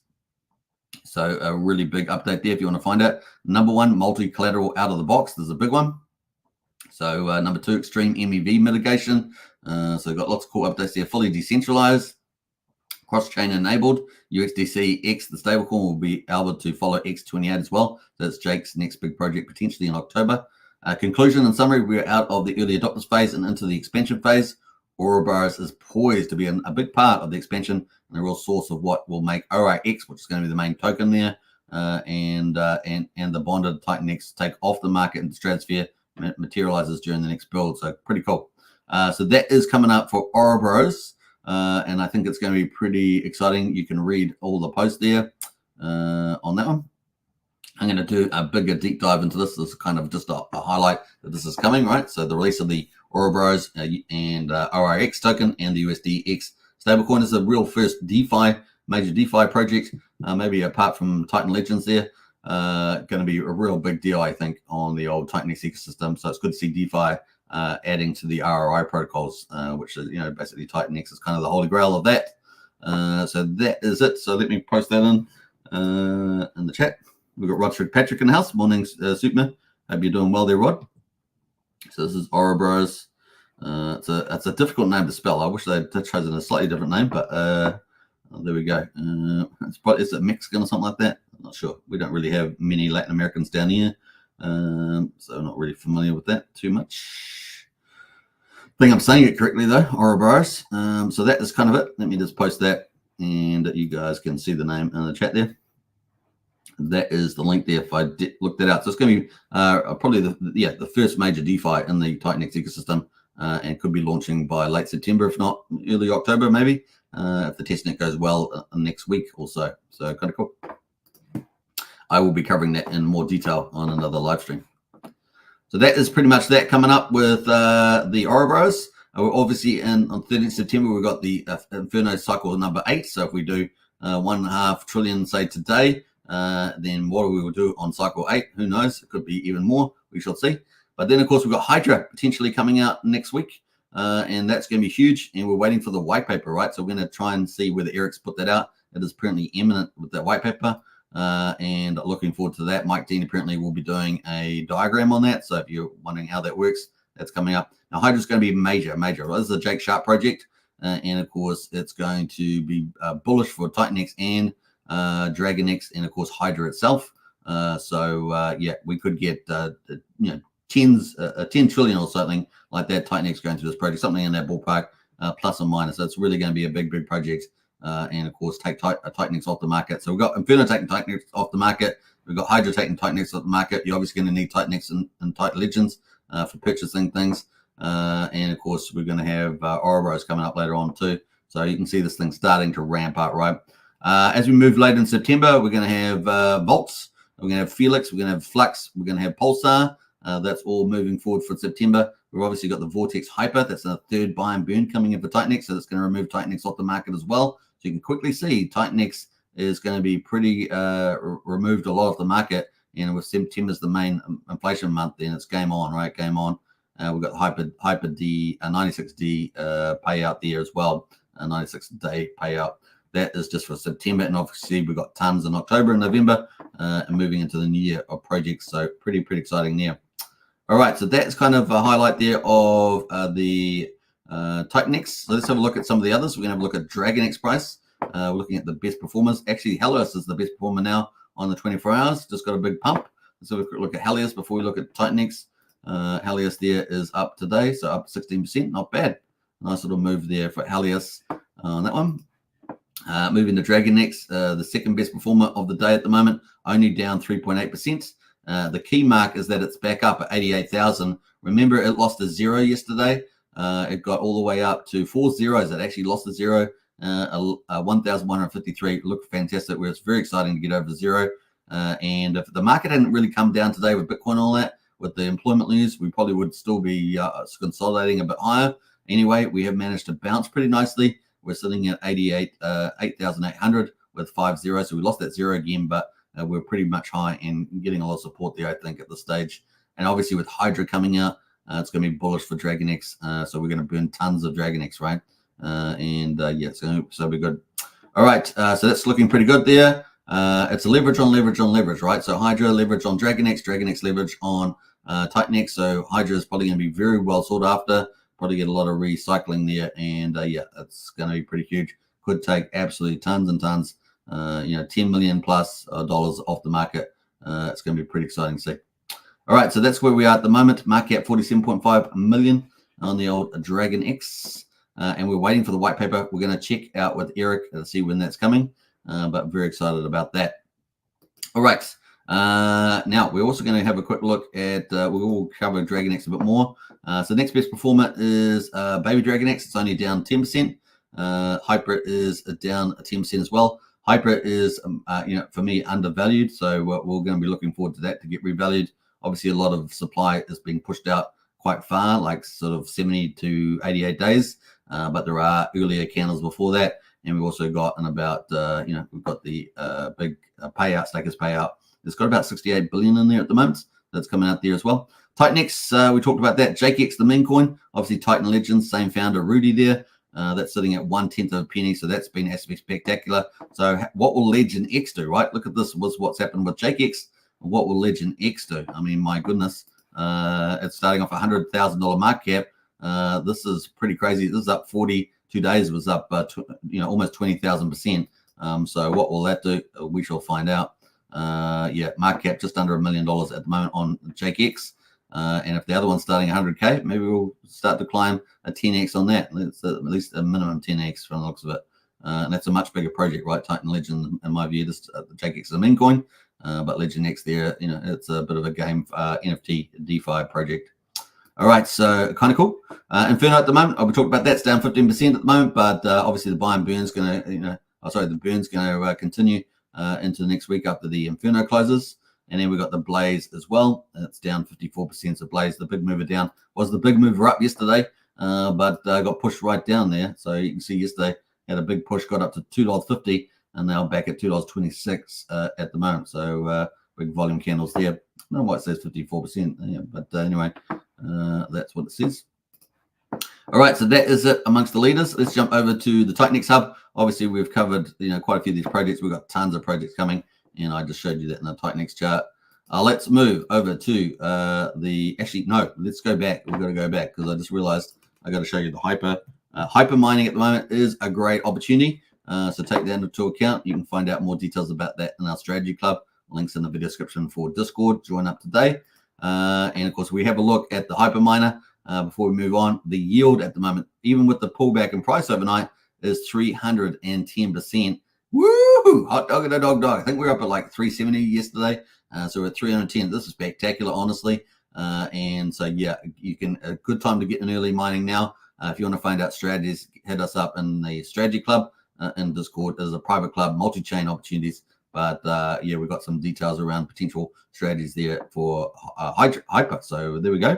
So a really big update there if you want to find out. Number one, multi-collateral out of the box. There's a big one. So number two, extreme MEV mitigation. So we've got lots of cool updates there. Fully decentralized, cross-chain enabled. USDC X, the stablecoin, will be able to follow X28 as well. So that's Jake's next big project potentially in October. Conclusion and summary, we're out of the early adopters phase and into the expansion phase. Ouroboros is poised to be a big part of the expansion and a real source of what will make ORX, which is going to be the main token there, and the bonded Titanx take off the market and the stratosphere materializes during the next build. So pretty cool. So that is coming up for Ouroboros, and I think it's going to be pretty exciting. You can read all the posts there on that one. I'm going to do a bigger deep dive into this. This is kind of just a highlight that this is coming, right? So the release of the Ouroboros and ORX token and the USDX stablecoin is the real first major DeFi project, maybe apart from Titan Legends there. Going to be a real big deal, I think, on the old Titanx ecosystem. So it's good to see DeFi adding to the ROI protocols, which is, basically Titanx is kind of the holy grail of that. So that is it. So let me post that in the chat. We've got Rodford Patrick in the house. Morning, Superman. Hope you're doing well there, Rod. So this is Ouroboros. It's a difficult name to spell. I wish they'd chosen a slightly different name, but there we go. Is it Mexican or something like that? I'm not sure. We don't really have many Latin Americans down here, so I'm not really familiar with that too much. I think I'm saying it correctly though, Ouroboros. So that is kind of it. Let me just post that, and you guys can see the name in the chat there. That is the link there if I look that out. So it's going to be probably the first major DeFi in the Titanx ecosystem, and could be launching by late September, if not early October, maybe, if the testnet goes well next week or so. So kind of cool. I will be covering that in more detail on another live stream. So that is pretty much that coming up with the Ouroboros. We're obviously on 13th September, we've got the Inferno cycle number 8. So if we do 1.5 trillion, say today, then what we will do on cycle 8, who knows? It could be even more. We shall see. But then, of course, we've got HYDRA potentially coming out next week, and that's going to be huge. And we're waiting for the white paper, right? So we're going to try and see whether Eric's put that out. It is apparently imminent with that white paper, and looking forward to that. Mike Dean apparently will be doing a diagram on that. So if you're wondering how that works, that's coming up. Now, HYDRA's going to be major. Well, this is a Jake Sharp project, and of course, it's going to be bullish for Titanx and DragonX, and of course HYDRA itself. Yeah, we could get 10 trillion or something like that Titanx going through this project, something in that ballpark, plus or minus. So it's really going to be a big project, and of course take Titanx off the market. So we've got Inferno taking Titanx off the market, We've got HYDRA taking Titanex at the market. You're obviously going to need Titanex and Titan Legends for purchasing things. And of course, we're going to have Ouroboros coming up later on too. So you can see this thing starting to ramp up, right? As we move later in September, we're going to have Volts, we're going to have Felix, we're going to have Flux, we're going to have Pulsar. That's all moving forward for September. We've obviously got the Vortex Hyper. That's a third buy and burn coming in for Titanex. So that's going to remove Titanex off the market as well. So you can quickly see Titanex is going to be pretty removed a lot of the market. And with September's the main inflation month, then it's game on, right? Game on. We've got Hyper D, 96D payout there as well, a 96-day payout. That is just for September, and obviously we've got tons in October and November, and moving into the new year of projects. So pretty exciting there. All right, so that's kind of a highlight there of the Titanex. So let's have a look at some of the others. We're going to have a look at DragonX price. We're looking at the best performers. Actually, Helios is the best performer now on the 24 hours. Just got a big pump. So we've got to look at Helios before we look at Titanex. Helios there is up today, so up 16%. Not bad. Nice little move there for Helios on that one. Moving to DragonX, the second best performer of the day at the moment, only down 3.8%. The key mark is that it's back up at 88,000. Remember, it lost a zero yesterday. It got all the way up to 4 zeros. It actually lost a zero, 1,153. Looked fantastic. Where it's very exciting to get over zero. And if the market hadn't really come down today with Bitcoin and all that, with the employment news, we probably would still be consolidating a bit higher. Anyway, we have managed to bounce pretty nicely. We're sitting at 8,800 with 5 zeros. So we lost that zero again, but we're pretty much high and getting a lot of support there, I think, at this stage. And obviously with HYDRA coming out, it's going to be bullish for DragonX. So we're going to burn tons of DragonX, right? Yeah, so we're good. All right, so that's looking pretty good there. It's a leverage on leverage on leverage, right? So HYDRA leverage on DragonX, DragonX leverage on Titanex. So HYDRA is probably going to be very well sought after. Probably get a lot of recycling there, and yeah, it's going to be pretty huge. Could take absolutely tons and tons, $10 million plus dollars off the market. It's going to be pretty exciting to see. All right, so that's where we are at the moment. Market cap 47.5 million on the old DragonX, and we're waiting for the white paper. We're going to check out with Eric to see when that's coming, but very excited about that. All right. Now we're also going to have a quick look at we'll cover DragonX a bit more. So next best performer is Baby DragonX. It's only down 10%. Hyper is down 10% as well. Hyper is for me undervalued, so we're going to be looking forward to that to get revalued. Obviously a lot of supply is being pushed out quite far, like sort of 70 to 88 days, but there are earlier candles before that, and we've also got about we've got the big payout, stakers payout. It's got about 68 billion in there at the moment. That's coming out there as well. Titanex, we talked about that. JKX, the meme coin. Obviously, Titan Legends, same founder, Rudy there. That's sitting at 1/10 of a penny. So that's been absolutely spectacular. So what will Legend X do, right? Look at this. What's happened with JKX. What will Legend X do? I mean, my goodness. It's starting off $100,000 market cap. This is pretty crazy. This is up 42 days. It was up, almost 20,000%. So what will that do? We shall find out. Market cap just under $1 million at the moment on JKX. And if the other one's starting 100K, maybe we'll start to climb a 10x on that. It's at least a minimum 10x from the looks of it. And that's a much bigger project, right? Titan Legend, in my view, this JKX is a meme coin, but Legend X there, it's a bit of a game NFT DeFi project. All right, so kind of cool. Inferno at the moment, we talked about that. It's down 15% at the moment, but obviously the buy and burn's going to, the burn's going to continue into the next week after the Inferno closes. And then we've got the Blaze as well. It's down 54%. So Blaze, the big mover down, was the big mover up yesterday, but got pushed right down there. So you can see yesterday had a big push, got up to $2.50, and now back at $2.26 at the moment. So big volume candles there. I don't know why it says 54%, but anyway, that's what it says. All right, so that is it amongst the leaders. Let's jump over to the Titanex Hub. Obviously, we've covered quite a few of these projects. We've got tons of projects coming, and I just showed you that in the Titanex chart. Let's move over to let's go back. We've got to go back because I just realized I got to show you the Hyper. Hyper mining at the moment is a great opportunity, so take that into account. You can find out more details about that in our strategy club. Links in the video description for Discord. Join up today. And of course, we have a look at the Hyper miner before we move on. The yield at the moment, even with the pullback in price overnight, is 310%. Woo! Hot dog and a dog. I think we were up at like 370 yesterday. So we're at 310. This is spectacular, honestly. And so, yeah, you can, a good time to get in early mining now. If you want to find out strategies, hit us up in the strategy club in Discord. There's a private club, multi-chain opportunities. But yeah, we've got some details around potential strategies there for HYDRA. So there we go.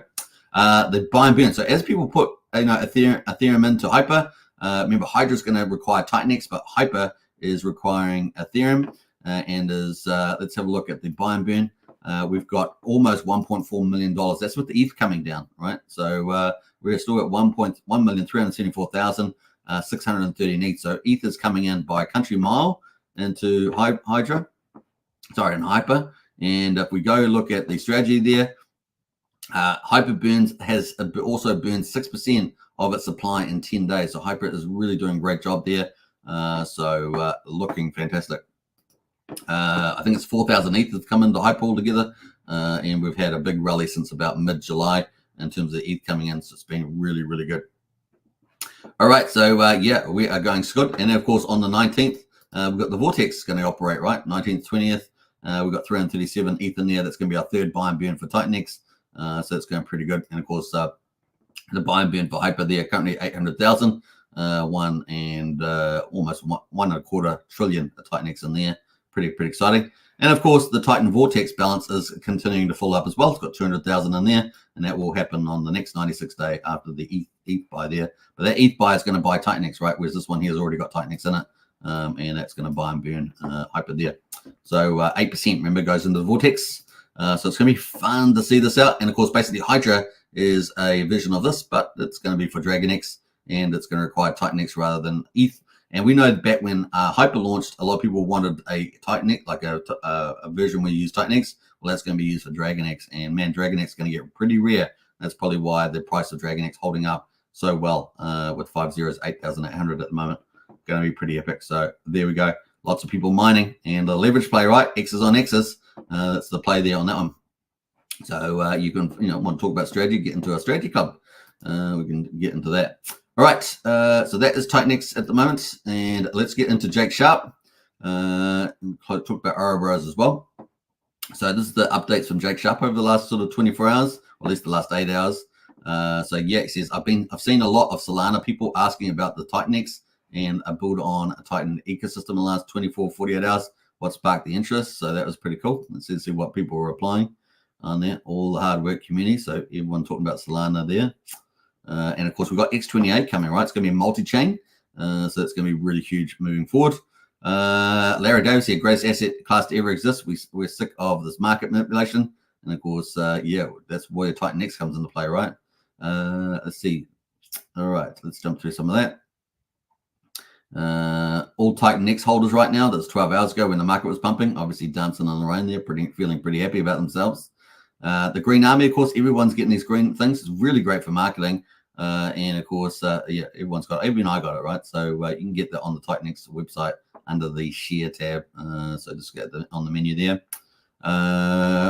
The buy and burn. So as people put Ethereum into Hyper, remember HYDRA is going to require Titanx, but Hyper is requiring Ethereum. And is let's have a look at the buy and burn. We've got almost $1.4 million. That's with the ETH coming down, right? So we're still at 1,374,630 in ETH. So ETH is coming in by country mile into HYDRA, sorry, in Hyper. And if we go look at the strategy there, Hyper burns has also burned 6% of its supply in 10 days. So Hyper is really doing a great job there. So looking fantastic. I think it's 4,000 ETH have come into Hyper altogether, and we've had a big rally since about mid-July in terms of ETH coming in. So it's been really, really good. All right, so yeah, we are going good. And of course, on the 19th, we've got the Vortex going to operate, right? 19th, 20th. We've got 337 ETH in there. That's going to be our third buy and burn for Titanx. So it's going pretty good. And of course, the buy and burn for Hyper there currently 800,000, almost 1.25 trillion Titanx in there. Pretty exciting. And of course, the Titan Vortex balance is continuing to fill up as well. It's got 200,000 in there, and that will happen on the next 96 day after the ETH buy there. But that ETH buy is going to buy Titanx, right? Whereas this one here has already got Titanx in it, and that's going to buy and burn Hyper there. So 8%, remember, goes into the Vortex. So it's going to be fun to see this out. And of course, basically, HYDRA is a vision of this, but it's going to be for DragonX, and it's going to require Titanx rather than ETH. And we know that back when Hyper launched, a lot of people wanted a Titanx, like a version where you use Titanx. Well, that's going to be used for DragonX. And man, DragonX is going to get pretty rare. That's probably why the price of DragonX holding up so well with 5 zeros, 8,800 at the moment. Going to be pretty epic. So there we go. Lots of people mining and the leverage play, right? X's on X's. That's the play there on that one. So you can, want to talk about strategy, get into our strategy club. We can get into that. All right, so that is Titanx at the moment, and let's get into Jake Sharp. Talk about Ouroboros as well. So this is the updates from Jake Sharp over the last sort of 24 hours, or at least the last 8 hours. So yeah, he says I've seen a lot of Solana people asking about the Titanx and a build on a Titan ecosystem in the last 24, 48 hours. What sparked the interest? So that was pretty cool. Let's see what people were applying on there. All the hard work community. So everyone talking about Solana there. And of course, we've got X28 coming, right? It's going to be multi-chain. So it's going to be really huge moving forward. Larry Davis here, greatest asset class to ever exist. We're sick of this market manipulation. And of course, yeah, that's where Titanx comes into play, right? Let's see. All right, let's jump through some of that. All Titanx holders right now, that's 12 hours ago when the market was pumping, obviously dancing on their own there, feeling pretty happy about themselves. The Green Army, of course, everyone's getting these green things. It's really great for marketing. And of course, yeah, everyone's got it. Even I got it, right? So you can get that on the Titanx website under the share tab. So just get on the menu there.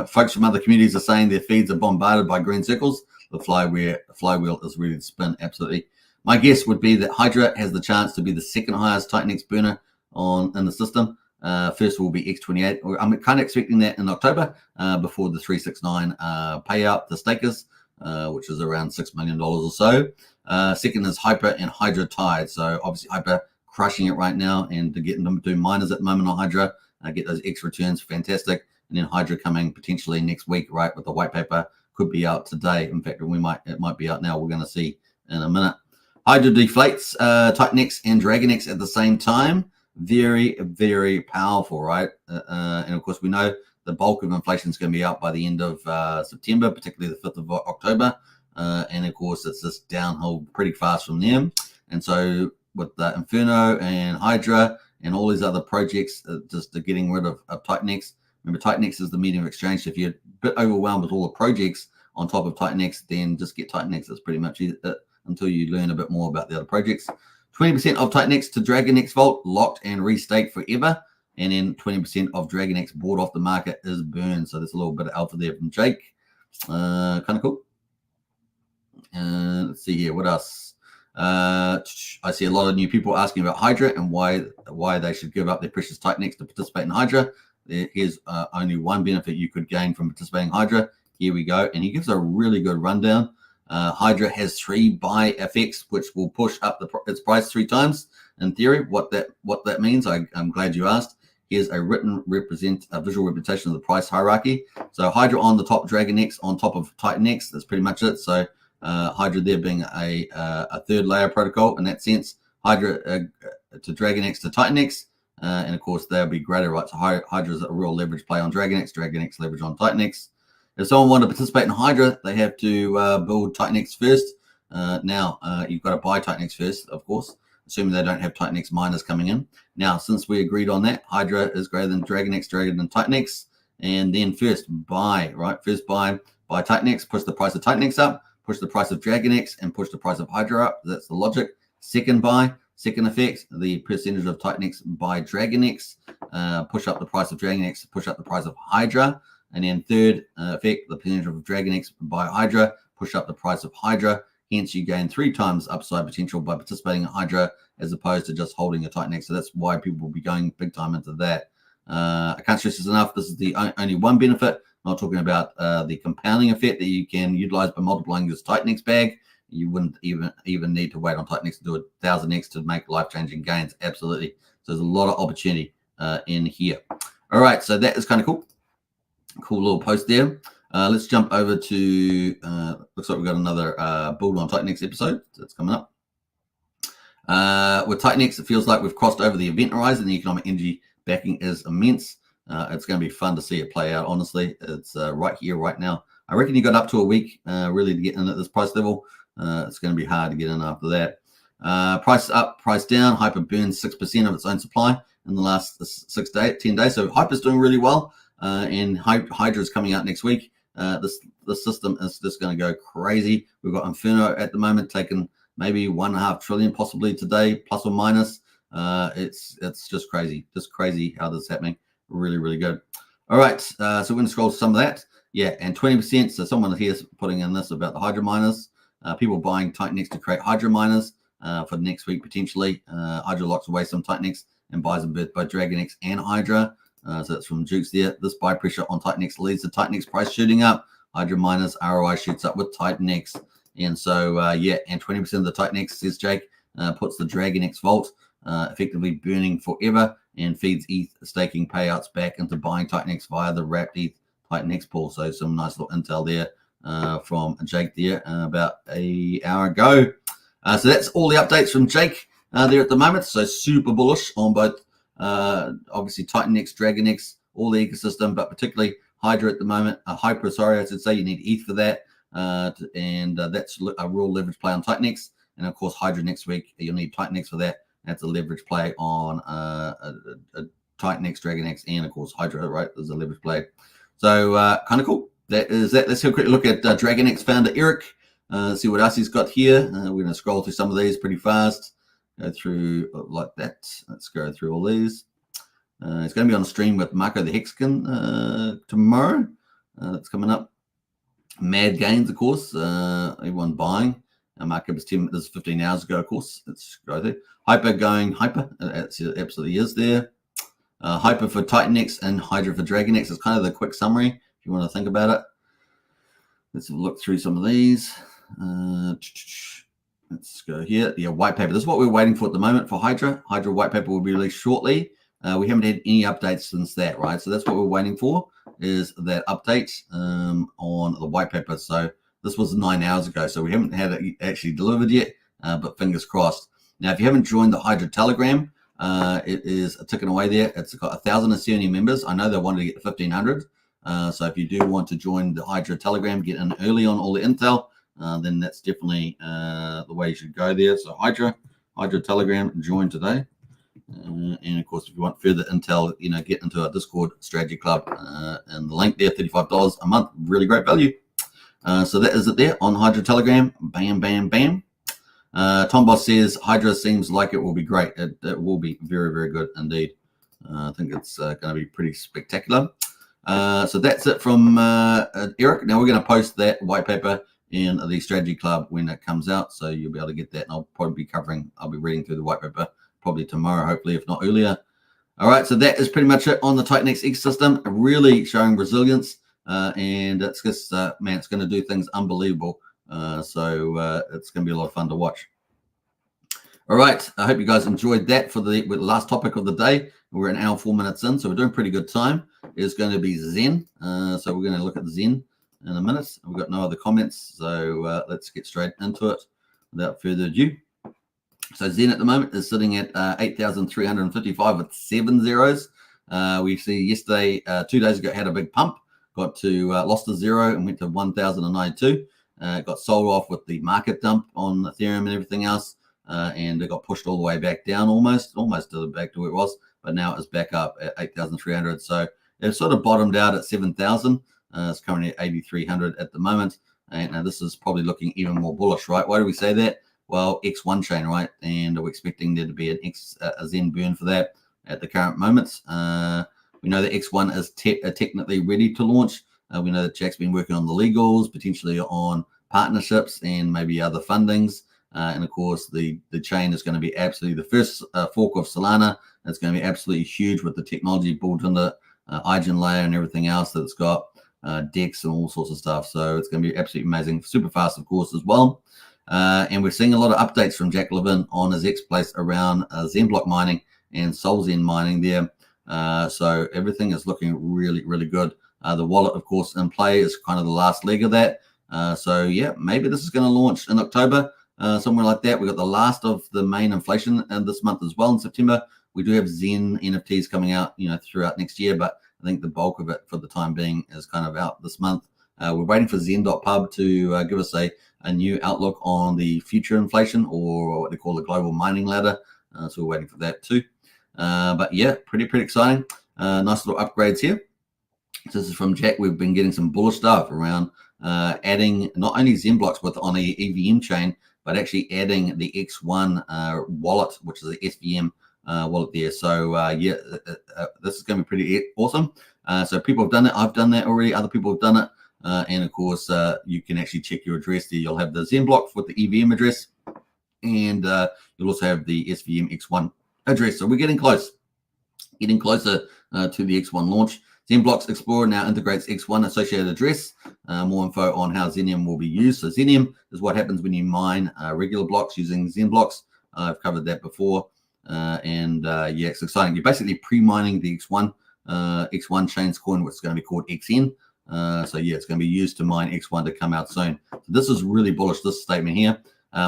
Folks from other communities are saying their feeds are bombarded by green circles. The flywheel is ready to spin, absolutely. My guess would be that HYDRA has the chance to be the second highest Titanx burner in the system. First will be X28. I'm kind of expecting that in October before the 369 payout to stakers, which is around $6 million or so. Second is Hyper and HYDRA tied. So obviously Hyper crushing it right now, and to get them to do miners at the moment on HYDRA, get those X returns, fantastic. And then HYDRA coming potentially next week, right? With the white paper, could be out today. In fact, it might be out now. We're going to see in a minute. HYDRA deflates Titanx and DragonX at the same time. Very, very powerful, right? And of course, we know the bulk of inflation is going to be out by the end of September, particularly the 5th of October. And of course, it's just downhill pretty fast from there. And so with the INFERNO and HYDRA and all these other projects, just getting rid of Titanx. Remember, Titanx is the medium of exchange. So if you're a bit overwhelmed with all the projects on top of Titanx, then just get Titanx. That's pretty much it until you learn a bit more about the other projects. 20% of Titanx to DragonX Vault locked and restaked forever. And then 20% of DragonX bought off the market is burned. So there's a little bit of alpha there from Jake. Kind of cool. Let's see here. What else? I see a lot of new people asking about HYDRA and why they should give up their precious Titanex to participate in HYDRA. Here's only one benefit you could gain from participating in HYDRA. Here we go. And he gives a really good rundown. HYDRA has 3 buy effects, which will push up its price 3 times. In theory, what that means, I'm glad you asked. Here's a visual representation of the price hierarchy. So HYDRA on the top, DragonX on top of Titanex. That's pretty much it. So HYDRA there being a third layer protocol in that sense. HYDRA to DragonX to Titanex. And of course, they'll be greater, right? So HYDRA is a real leverage play on DragonX, DragonX leverage on Titanex. If someone wanted to participate in HYDRA, they have to build Titanex first. Now, you've got to buy Titanex first, of course, assuming they don't have Titanex miners coming in. Now, since we agreed on that, HYDRA is greater than DragonX, greater than Titanex. And then first buy, right? First buy Titanex, push the price of Titanex up, push the price of DragonX, and push the price of HYDRA up. That's the logic. Second buy, second effect, the percentage of Titanex by DragonX, push up the price of DragonX, push up the price of HYDRA. And then third effect, the percentage of DragonX by HYDRA, push up the price of HYDRA. Hence, you gain 3 times upside potential by participating in HYDRA as opposed to just holding a Titanex. So that's why people will be going big time into that. I can't stress this enough. This is the only one benefit. I'm not talking about the compounding effect that you can utilize by multiplying this Titanex bag. You wouldn't even need to wait on Titanex to do 1,000x to make life-changing gains. Absolutely. So there's a lot of opportunity in here. All right, so that is kind of cool. Cool little post there. Let's jump over to, looks like we've got another build on Titanex episode that's coming up. With Titanex, it feels like we've crossed over the event horizon. The economic energy backing is immense. It's going to be fun to see it play out, honestly. It's right here, right now. I reckon you got up to a week really to get in at this price level. It's going to be hard to get in after that. Price up, price down. Hyper burns 6% of its own supply in the last 10 days. So Hyper's doing really well. And HYDRA is coming out next week. This system is just going to go crazy. We've got INFERNO at the moment taking maybe 1.5 trillion possibly today, plus or minus. It's just crazy how this is happening. Really, really good. All right, so we're going to scroll to some of that. Yeah, and 20%. So someone here is putting in this about the HYDRA miners. People buying Titanex to create HYDRA miners for next week potentially. HYDRA locks away some Titanex and buys them both by DragonX and HYDRA. So that's from Jukes there. This buy pressure on Titanex leads to Titanex price shooting up. HYDRA miners ROI shoots up with Titanex. And so, yeah, and 20% of the Titanex, says Jake, puts the DragonX vault effectively burning forever and feeds ETH staking payouts back into buying Titanex via the wrapped ETH Titanex pool. So some nice little intel there from Jake there about an hour ago. So that's all the updates from Jake there at the moment. So super bullish on both obviously Titanex, DragonX, all the ecosystem, but particularly HYDRA at the moment. Hyper, sorry, I should say. You need ETH for that. And that's a real leverage play on Titanex. And of course, HYDRA next week, you'll need Titanex for that. That's a leverage play on Titanex, DragonX, and of course, HYDRA, right? There's a leverage play. So kind of cool. That is that. Let's have a quick look at DragonX founder Eric. See what else he's got here. We're going to scroll through some of these pretty fast. Go through like that. Let's go through all these. It's going to be on stream with Marco the Hexkin tomorrow. That's coming up. Mad gains, of course. Everyone buying. Market was 10. This is 15 hours ago, of course. Let's go there. Hyper going hyper. It absolutely is there. Hyper for Titanex and HYDRA for DragonX is kind of the quick summary if you want to think about it. Let's have a look through some of these. Let's go here. Yeah, white paper. This is what we're waiting for at the moment for HYDRA. HYDRA white paper will be released shortly. We haven't had any updates since that, right? So that's what we're waiting for, is that update on the white paper. So this was 9 hours ago, so we haven't had it actually delivered yet, but fingers crossed. Now, if you haven't joined the HYDRA Telegram, it is ticking away there. It's got 1,070 members. I know they wanted to get to 1,500. So if you do want to join the HYDRA Telegram, get in early on all the intel, then that's definitely the way you should go there. So HYDRA Telegram, join today. And of course, if you want further intel, get into our Discord strategy club, and the link there, $35 a month, really great value. So that is it there on HYDRA Telegram. Bam, bam, bam. Tom Boss says HYDRA seems like it will be great. It will be very, very good indeed. I think it's going to be pretty spectacular. So that's it from Eric. Now we're going to post that white paper in the strategy club when it comes out. So you'll be able to get that. And I'll probably be I'll be reading through the white paper probably tomorrow, hopefully, if not earlier. All right, so that is pretty much it on the Titan XX system, really showing resilience. And it's just, man, it's going to do things unbelievable. So it's going to be a lot of fun to watch. All right, I hope you guys enjoyed that for the last topic of the day. We're an hour, 4 minutes in, so we're doing pretty good time. It's going to be Zen. So we're going to look at Zen in a minute. We've got no other comments, so let's get straight into it without further ado. So Zen at the moment is sitting at 8,355 with 7 zeros. We see yesterday, 2 days ago, had a big pump, got to lost a 0 and went to 1,092. Got sold off with the market dump on Ethereum and everything else. And it got pushed all the way back down almost back to where it was, but now it's back up at 8,300. So it sort of bottomed out at 7,000. It's currently at 8,300 at the moment. And this is probably looking even more bullish, right? Why do we say that? Well, X1 chain, right? And we're expecting there to be a Zen burn for that at the current moment. We know that X1 is technically ready to launch. We know that Jack's been working on the legals, potentially on partnerships and maybe other fundings. And of course, the chain is going to be absolutely the first fork of Solana. It's going to be absolutely huge with the technology built in the IGN layer and everything else that it's got, DEX and all sorts of stuff. So it's going to be absolutely amazing, super fast, of course, as well. And we're seeing a lot of updates from Jack Levin on his X place around Zen block mining and Sol Zen mining there. So everything is looking really, really good. The wallet, of course, in play is kind of the last leg of that. So yeah, maybe this is going to launch in October. Somewhere like that. We got the last of the main inflation this month as well in September. We do have Zen NFTs coming out, throughout next year, but I think the bulk of it for the time being is kind of out this month. We're waiting for Zen.pub to give us a new outlook on the future inflation, or what they call the global mining ladder. So we're waiting for that too. But yeah, pretty exciting. Nice little upgrades here. So this is from Jack. We've been getting some bullish stuff around adding not only Zen blocks on the EVM chain, but actually adding the X1 wallet, which is the SVM wallet there. So yeah, this is going to be pretty awesome. So people have done it. I've done that already. Other people have done it. And of course, you can actually check your address there. You'll have the Zen block with the EVM address, and you'll also have the SVM X1 address. So we're getting closer to the X1 launch. ZenBlocks Explorer now integrates X1 associated address. More info on how Zenium will be used. So Zenium is what happens when you mine regular blocks using ZenBlocks. I've covered that before. Yeah, it's exciting. You're basically pre-mining the X1 chain's coin, which is going to be called XN. So yeah, it's going to be used to mine X1 to come out soon. So this is really bullish, this statement here.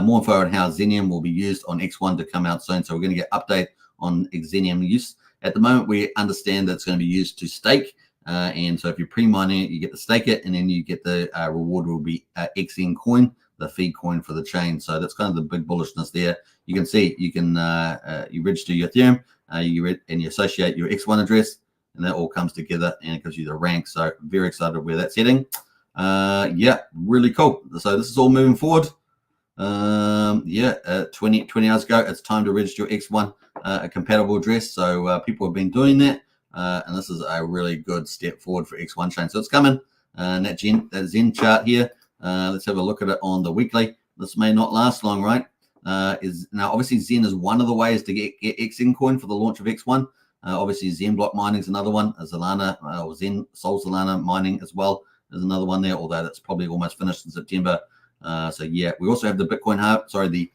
More info on how Zenium will be used on X1 to come out soon. So we're going to get update on Zenium use. At the moment, we understand that it's going to be used to stake. And so if you're pre-mining it, you get to stake it, and then you get the reward will be XN coin, the feed coin for the chain. So that's kind of the big bullishness there. You can see you can you register your Ethereum, and you associate your X1 address, and that all comes together and it gives you the rank. So very excited where that's heading. Yeah, really cool. So this is all moving forward. 20 hours ago, it's time to register your X1 a compatible address. So people have been doing that, and this is a really good step forward for X1 chain. So it's coming. And that Zen chart here, let's have a look at it on the weekly. This may not last long, right? Is now obviously Zen is one of the ways to get XN coin for the launch of X1. Obviously Zen block mining is another one. Solana or Zen Sol Solana mining as well is another one there, although that's probably almost finished in September. So yeah, we also have the Bitcoin the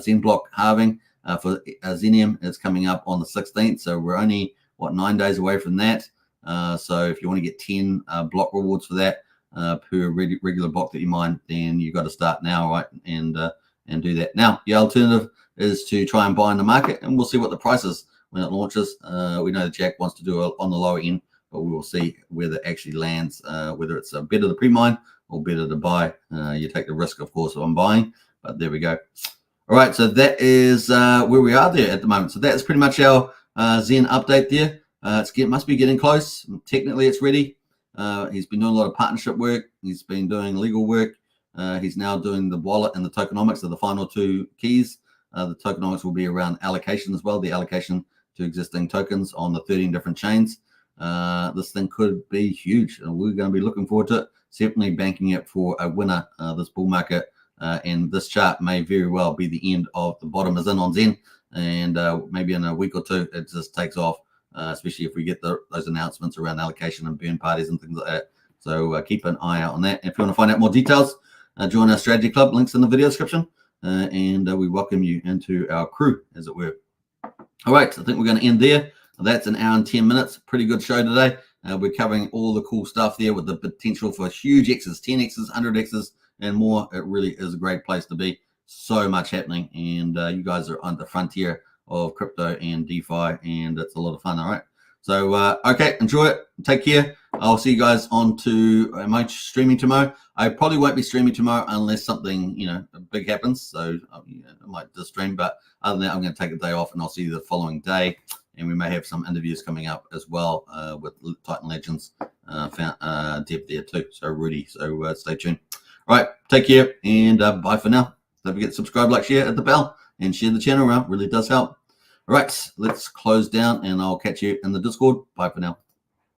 Zen block halving for Zenium is coming up on the 16th. So we're only 9 days away from that. So if you want to get 10 block rewards for that per regular block that you mine, then you've got to start now, right? And do that. Now the alternative is to try and buy in the market, and we'll see what the price is when it launches. We know that Jack wants to do it on the lower end, but we will see whether it actually lands, whether it's better to pre-mine or better to buy. You take the risk, of course, on buying, but there we go. All right, so that is where we are there at the moment. So that's pretty much our Zen update there. Must be getting close. Technically, it's ready. He's been doing a lot of partnership work. He's been doing legal work. He's now doing the wallet and the tokenomics of the final two keys. The tokenomics will be around allocation as well, the allocation to existing tokens on the 13 different chains. this thing could be huge, and we're going to be looking forward to it. Certainly banking it for a winner this bull market, and this chart may very well be the end of the bottom is in on Zen, and maybe in a week or two it just takes off, especially if we get those announcements around allocation and burn parties and things like that. So keep an eye out on that. If you want to find out more details, join our strategy club, links in the video description, and we welcome you into our crew, as it were. All right, I think we're going to end there. That's an hour and 10 minutes. Pretty good show today. We're covering all the cool stuff there with the potential for huge X's, 10X's, 100X's, and more. It really is a great place to be. So much happening, and you guys are on the frontier of crypto and DeFi, and it's a lot of fun. All right. So, okay, enjoy it. Take care. I'll see you guys on to, am I streaming tomorrow? I probably won't be streaming tomorrow unless something, big happens. So I might just stream, but other than that, I'm going to take a day off, and I'll see you the following day. And we may have some interviews coming up as well with Titan Legends, Deb there too. So Rudy, so stay tuned. All right, take care, and bye for now. Don't forget to subscribe, like, share, hit the bell, and share the channel around. Really does help. All right, let's close down, and I'll catch you in the Discord. Bye for now.